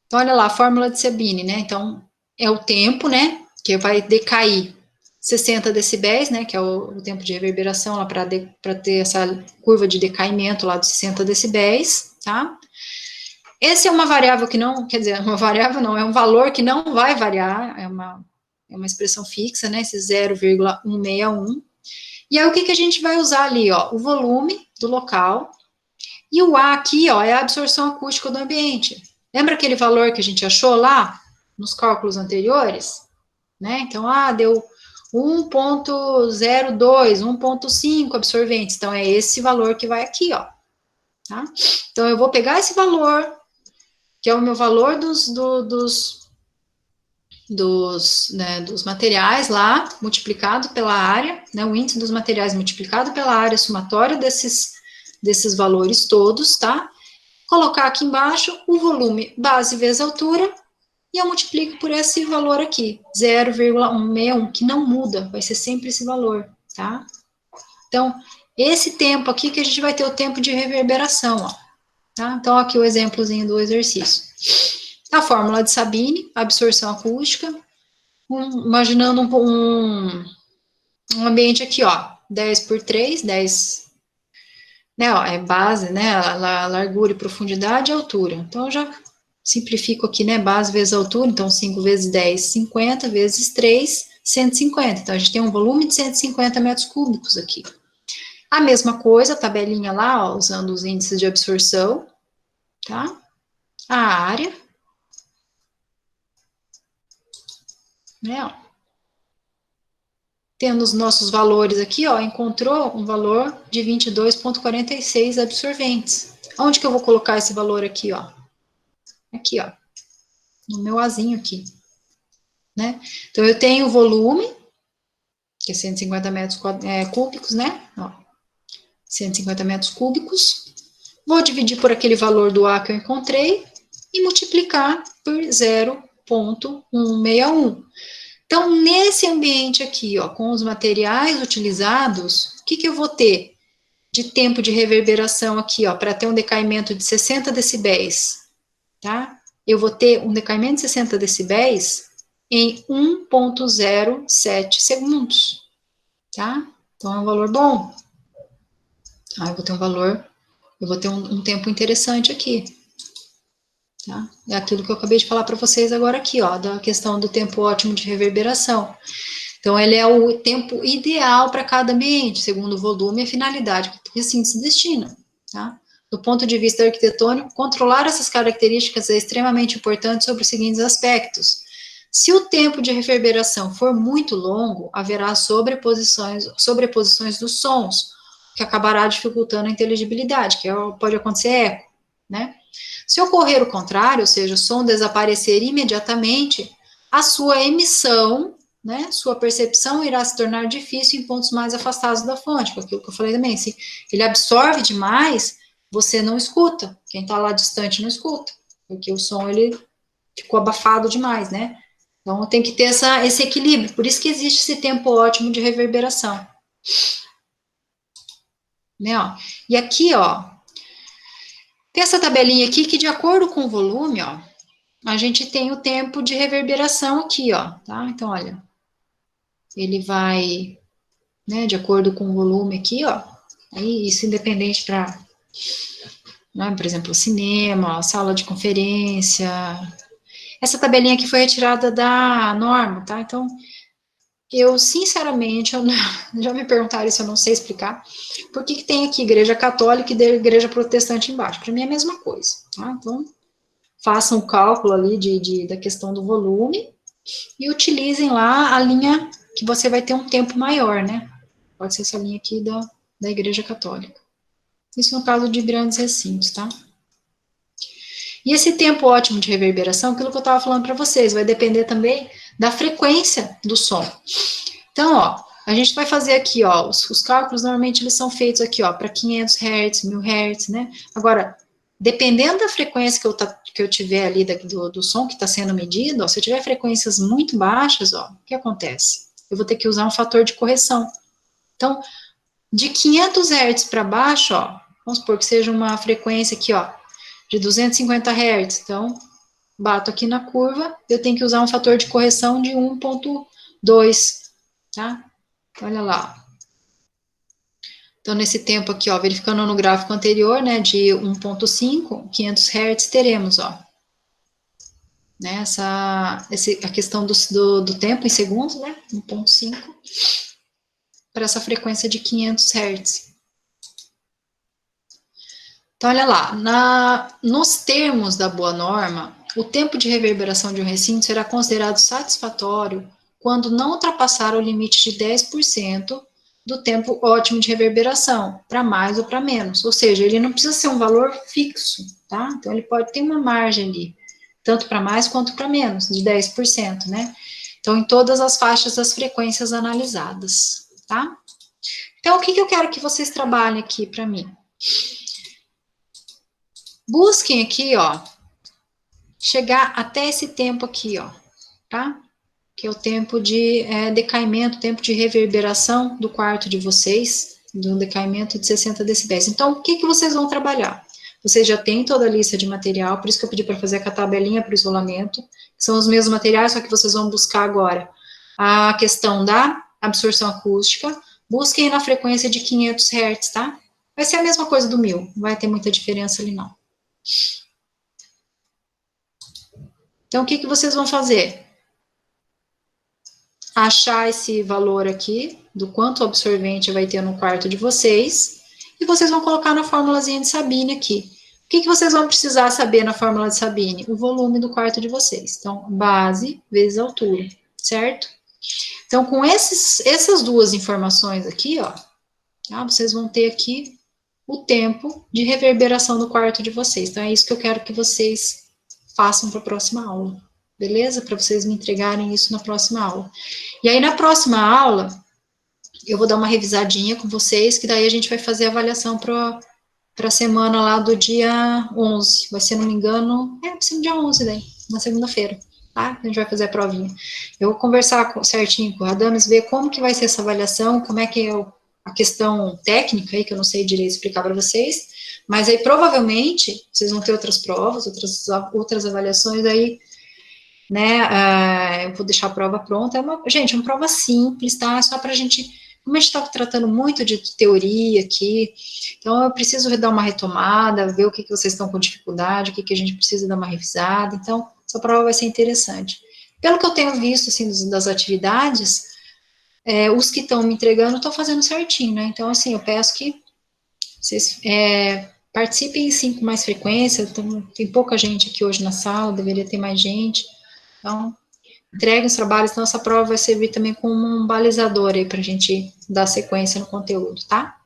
Então, olha lá, a fórmula de Sabine, né? Então, é o tempo, né? Que vai decair 60 decibéis, né? Que é o tempo de reverberação lá para ter essa curva de decaimento lá dos 60 decibéis, tá? Essa é uma variável que não, quer dizer, uma variável não, é um valor que não vai variar, é uma expressão fixa, né, esse 0,161. E aí, o que a gente vai usar ali, ó, o volume do local, e o A aqui, ó, é a absorção acústica do ambiente. Lembra aquele valor que a gente achou lá, nos cálculos anteriores? Né, então, deu 1,02, 1,5 absorventes, então é esse valor que vai aqui, ó, tá? Então, eu vou pegar esse valor, que é o meu valor dos materiais lá, multiplicado pela área, né, o índice dos materiais multiplicado pela área somatória desses valores todos, tá? Colocar aqui embaixo o volume base vezes altura, e eu multiplico por esse valor aqui, 0,161, que não muda, vai ser sempre esse valor, tá? Então, esse tempo aqui que a gente vai ter o tempo de reverberação, ó. Tá? Então, aqui o exemplozinho do exercício. A fórmula de Sabine, absorção acústica, imaginando um ambiente aqui, ó, 10 por 3, 10, né, ó, é base, né, a largura e profundidade e altura. Então, eu já simplifico aqui, né, base vezes altura, então 5 vezes 10, 50, vezes 3, 150. Então, a gente tem um volume de 150 metros cúbicos aqui. A mesma coisa, a tabelinha lá, ó, usando os índices de absorção, tá? A área, né, ó. Tendo os nossos valores aqui, ó, encontrou um valor de 22,46 absorventes. Onde que eu vou colocar esse valor aqui, ó? Aqui, ó, no meu Azinho aqui, né? Então, eu tenho o volume, que é 150 metros cúbicos, né? Ó, 150 metros cúbicos. Vou dividir por aquele valor do A que eu encontrei e multiplicar por 0,161. Então, nesse ambiente aqui, ó, com os materiais utilizados, o que que eu vou ter de tempo de reverberação aqui, ó, para ter um decaimento de 60 decibéis, tá? Eu vou ter um decaimento de 60 decibéis em 1,07 segundos, tá? Então, é um valor bom. Ah, eu vou ter um valor, eu vou ter um tempo interessante aqui. Tá? É aquilo que eu acabei de falar para vocês agora aqui, ó, da questão do tempo ótimo de reverberação. Então, ele é o tempo ideal para cada ambiente, segundo o volume e a finalidade que o recinto se destina, tá? Do ponto de vista arquitetônico, controlar essas características é extremamente importante sobre os seguintes aspectos. Se o tempo de reverberação for muito longo, haverá sobreposições dos sons, que acabará dificultando a inteligibilidade, que pode acontecer eco, né? Se ocorrer o contrário, ou seja, o som desaparecer imediatamente, a sua emissão, né, sua percepção irá se tornar difícil em pontos mais afastados da fonte, aquilo que eu falei também, se ele absorve demais, você não escuta, quem está lá distante não escuta, porque o som, ele ficou abafado demais, né? Então, tem que ter esse equilíbrio, por isso que existe esse tempo ótimo de reverberação. Né, ó. E aqui, ó, tem essa tabelinha aqui que, de acordo com o volume, ó, a gente tem o tempo de reverberação aqui, ó, tá? Então, olha, ele vai, né, de acordo com o volume aqui, ó, aí isso independente para, né, por exemplo, cinema, ó, sala de conferência. Essa tabelinha aqui foi retirada da norma, tá? Então, eu, sinceramente, já me perguntaram isso, eu não sei explicar, por que tem aqui igreja católica e igreja protestante embaixo? Para mim é a mesma coisa, tá? Então, façam o cálculo ali da questão do volume e utilizem lá a linha que você vai ter um tempo maior, né? Pode ser essa linha aqui da igreja católica. Isso no caso de grandes recintos, tá? E esse tempo ótimo de reverberação, aquilo que eu estava falando para vocês, vai depender também da frequência do som. Então, ó, a gente vai fazer aqui, ó, os cálculos normalmente eles são feitos aqui, ó, para 500 Hz, 1000 Hz, né? Agora, dependendo da frequência que eu tiver ali do som que está sendo medido, ó, se eu tiver frequências muito baixas, ó, o que acontece? Eu vou ter que usar um fator de correção. Então, de 500 Hz para baixo, ó, vamos supor que seja uma frequência aqui, ó, de 250 Hz. Então, bato aqui na curva, eu tenho que usar um fator de correção de 1,2, tá? Olha lá. Então, nesse tempo aqui, ó, verificando no gráfico anterior, né, de 1,5, 500 Hz, teremos, ó, né, a questão do tempo em segundos, né, 1,5, para essa frequência de 500 Hz. Então, olha lá, nos termos da boa norma, o tempo de reverberação de um recinto será considerado satisfatório quando não ultrapassar o limite de 10% do tempo ótimo de reverberação, para mais ou para menos. Ou seja, ele não precisa ser um valor fixo, tá? Então, ele pode ter uma margem ali, tanto para mais quanto para menos, de 10%, né? Então, em todas as faixas das frequências analisadas, tá? Então, o que eu quero que vocês trabalhem aqui para mim? Busquem aqui, ó, chegar até esse tempo aqui, ó, tá? Que é o tempo de decaimento, tempo de reverberação do quarto de vocês, de um decaimento de 60 decibéis. Então, o que vocês vão trabalhar? vocês já têm toda a lista de material, por isso que eu pedi para fazer com a tabelinha para o isolamento, que são os mesmos materiais, só que vocês vão buscar agora a questão da absorção acústica, busquem na frequência de 500 Hz, tá? Vai ser a mesma coisa do 1000, não vai ter muita diferença ali não. Então, o que vocês vão fazer? Achar esse valor aqui, do quanto o absorvente vai ter no quarto de vocês, e vocês vão colocar na formulazinha de Sabine aqui. O que vocês vão precisar saber na fórmula de Sabine? O volume do quarto de vocês. Então, base vezes altura, certo? Então, com essas duas informações aqui, ó, tá? Vocês vão ter aqui o tempo de reverberação do quarto de vocês. Então, é isso que eu quero que vocês façam para a próxima aula, beleza? Para vocês me entregarem isso na próxima aula. E aí, na próxima aula, eu vou dar uma revisadinha com vocês, que daí a gente vai fazer a avaliação para a semana lá do dia 11. Vai ser, não me engano, vai ser no dia 11 daí, na segunda-feira, tá? A gente vai fazer a provinha. Eu vou conversar certinho com o Radames, ver como que vai ser essa avaliação, como é que é a questão técnica aí, que eu não sei direito explicar para vocês, mas aí provavelmente vocês vão ter outras provas, outras avaliações aí, né? Eu vou deixar a prova pronta. Gente, é uma prova simples, tá? Só para a gente. Como a gente está tratando muito de teoria aqui, então eu preciso dar uma retomada, ver o que vocês estão com dificuldade, o que a gente precisa dar uma revisada. Então, essa prova vai ser interessante. Pelo que eu tenho visto, assim, das atividades, os que estão me entregando estão fazendo certinho, né? Então, assim, eu peço que vocês participem, sim, com mais frequência. Tem pouca gente aqui hoje na sala, deveria ter mais gente. Então, entreguem os trabalhos, então essa prova vai servir também como um balizador aí para a gente dar sequência no conteúdo, tá?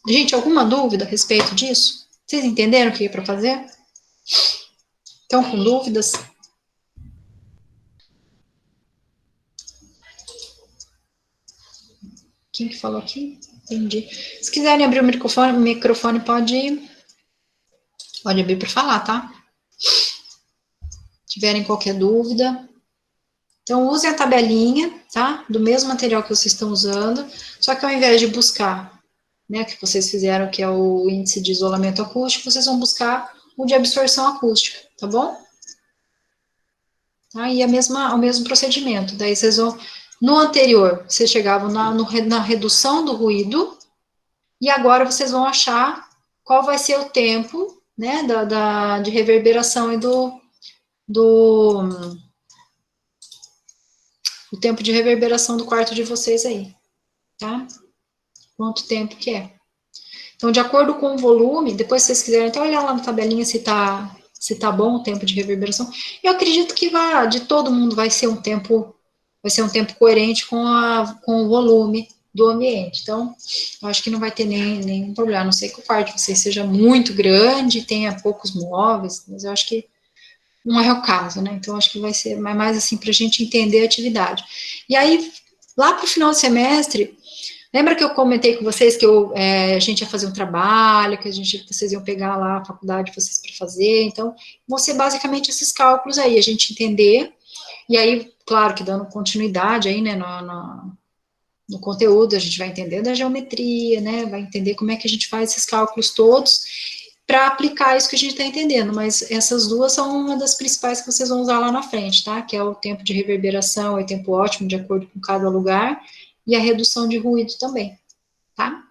Gente, alguma dúvida a respeito disso? Vocês entenderam o que é para fazer? Estão com dúvidas? Quem que falou aqui? Entendi. Se quiserem abrir o microfone pode abrir para falar, tá? Se tiverem qualquer dúvida. Então, usem a tabelinha, tá? Do mesmo material que vocês estão usando, só que ao invés de buscar, né, que vocês fizeram, que é o índice de isolamento acústico, vocês vão buscar o de absorção acústica, tá bom? Tá? E o mesmo procedimento. Daí vocês vão, no anterior, vocês chegavam na redução do ruído, e agora vocês vão achar qual vai ser o tempo, né, de reverberação e o tempo de reverberação do quarto de vocês aí, tá? Quanto tempo que é. Então, de acordo com o volume, depois se vocês quiserem até olhar lá na tabelinha se tá bom o tempo de reverberação. Eu acredito que de todo mundo vai ser um tempo coerente com o volume do ambiente. Então, eu acho que não vai ter nenhum problema, a não ser que o quarto de vocês seja muito grande, tenha poucos móveis, mas eu acho que não é o caso, né? Então, acho que vai ser mais assim para a gente entender a atividade. E aí, lá para o final do semestre, lembra que eu comentei com vocês que a gente ia fazer um trabalho, que vocês iam pegar lá a faculdade de vocês para fazer? Então, vão ser basicamente esses cálculos aí, a gente entender, e aí, claro que dando continuidade aí, né, no conteúdo, a gente vai entender da geometria, né, vai entender como é que a gente faz esses cálculos todos, para aplicar isso que a gente está entendendo, mas essas duas são uma das principais que vocês vão usar lá na frente, tá? Que é o tempo de reverberação, é o tempo ótimo, de acordo com cada lugar, e a redução de ruído também, tá?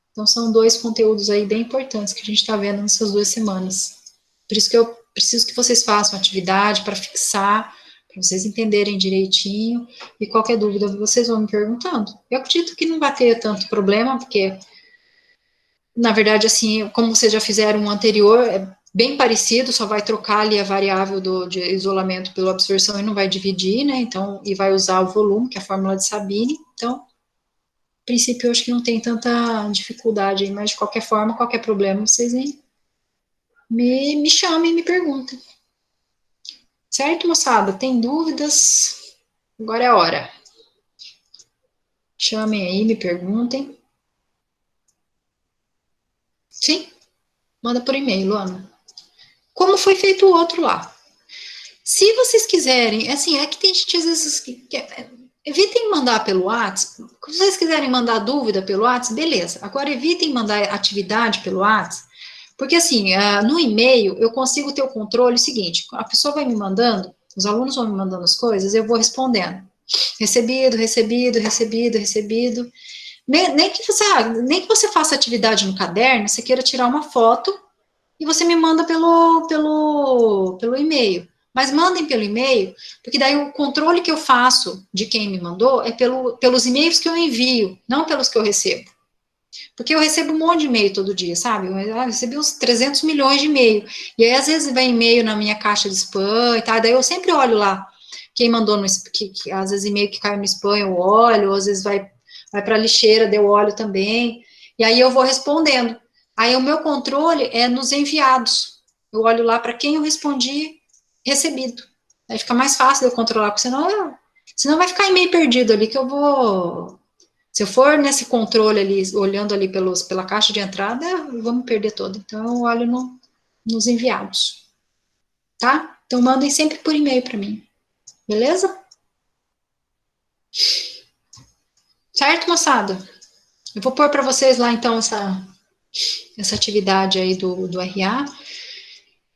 Então, são dois conteúdos aí bem importantes que a gente está vendo nessas 2 semanas. Por isso que eu preciso que vocês façam atividade para fixar, para vocês entenderem direitinho, e qualquer dúvida vocês vão me perguntando. Eu acredito que não vai ter tanto problema, porque na verdade, assim, como vocês já fizeram um anterior, é bem parecido, só vai trocar ali a variável de isolamento pela absorção e não vai dividir, né, então, e vai usar o volume, que é a fórmula de Sabine, então, a princípio, eu acho que não tem tanta dificuldade aí, mas de qualquer forma, qualquer problema, vocês me chamem e me perguntem. Certo, moçada? Tem dúvidas? Agora é a hora. Chamem aí, me perguntem. Sim? Manda por e-mail, Luana. Como foi feito o outro lá? Se vocês quiserem, assim, é que tem gente às vezes que evitem mandar pelo WhatsApp. Se vocês quiserem mandar dúvida pelo WhatsApp, beleza. Agora evitem mandar atividade pelo WhatsApp, Porque assim, no e-mail eu consigo ter o controle seguinte, a pessoa vai me mandando, os alunos vão me mandando as coisas, eu vou respondendo. Recebido, recebido, recebido, recebido. Nem que você faça atividade no caderno, você queira tirar uma foto e você me manda pelo e-mail. Mas mandem pelo e-mail, porque daí o controle que eu faço de quem me mandou é pelos e-mails que eu envio, não pelos que eu recebo. Porque eu recebo um monte de e-mail todo dia, sabe? Eu recebi uns 300 milhões de e-mail. E aí, às vezes, vem e-mail na minha caixa de spam e tal. Daí eu sempre olho lá quem mandou, às vezes, e-mail que caiu no spam, eu olho. Ou às vezes, vai para a lixeira, eu olho também. E aí, eu vou respondendo. Aí, o meu controle é nos enviados. Eu olho lá para quem eu respondi recebido. Aí fica mais fácil de eu controlar, porque senão vai ficar e-mail perdido ali, que eu vou... Se eu for nesse controle ali, olhando ali pela caixa de entrada, eu vou me perder todo. Então, eu olho nos enviados. Tá? Então, mandem sempre por e-mail para mim. Beleza? Certo, moçada? Eu vou pôr para vocês lá, então, essa atividade aí do RA.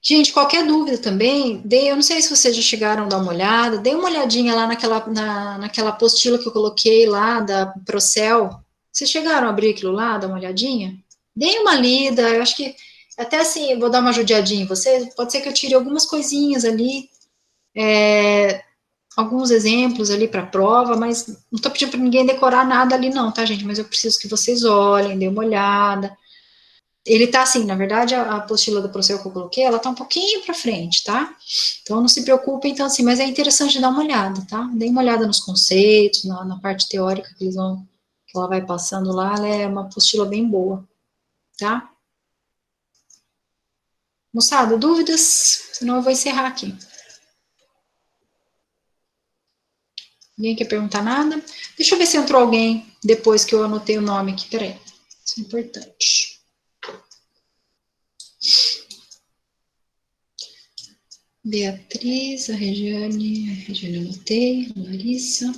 Gente, qualquer dúvida também, eu não sei se vocês já chegaram a dar uma olhada, dê uma olhadinha lá naquela apostila que eu coloquei lá da Procel. Vocês chegaram a abrir aquilo lá, dar uma olhadinha? Deem uma lida, eu acho que, até assim, eu vou dar uma judiadinha em vocês, pode ser que eu tire algumas coisinhas ali, alguns exemplos ali para prova, mas não estou pedindo para ninguém decorar nada ali não, tá, gente? Mas eu preciso que vocês olhem, dêem uma olhada. Ele tá assim, na verdade, a apostila do Procel que eu coloquei, ela tá um pouquinho para frente, tá? Então, não se preocupem, então, assim, mas é interessante dar uma olhada, tá? Dê uma olhada nos conceitos, na parte teórica que ela vai passando lá, ela é uma apostila bem boa, tá? Moçada, dúvidas? Senão eu vou encerrar aqui. Ninguém quer perguntar nada? Deixa eu ver se entrou alguém depois que eu anotei o nome aqui, peraí. Isso é importante. Beatriz, a Regiane anotei, Larissa,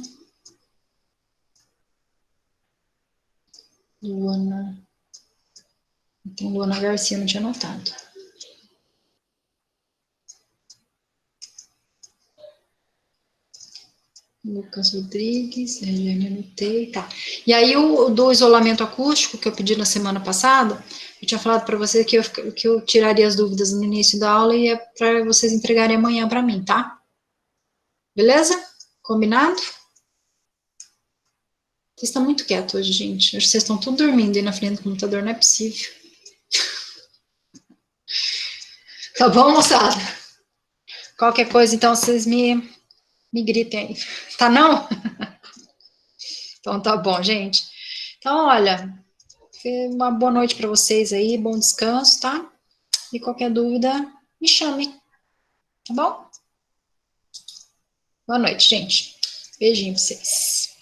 Luana, tem Luana Garcia, não tinha anotado. Lucas Rodrigues, Regiane anotei, tá. E aí o do isolamento acústico, que eu pedi na semana passada, eu tinha falado para você que eu tiraria as dúvidas no início da aula e é para vocês entregarem amanhã para mim, tá? Beleza? Combinado? Vocês estão muito quietos hoje, gente. Acho que vocês estão tudo dormindo aí na frente do computador, não é possível. Tá bom, moçada? Qualquer coisa, então, vocês me gritem aí. Tá não? Então tá bom, gente. Então, olha, uma boa noite para vocês aí, bom descanso, tá? E qualquer dúvida, me chamem, tá bom? Boa noite, gente. Beijinho pra vocês.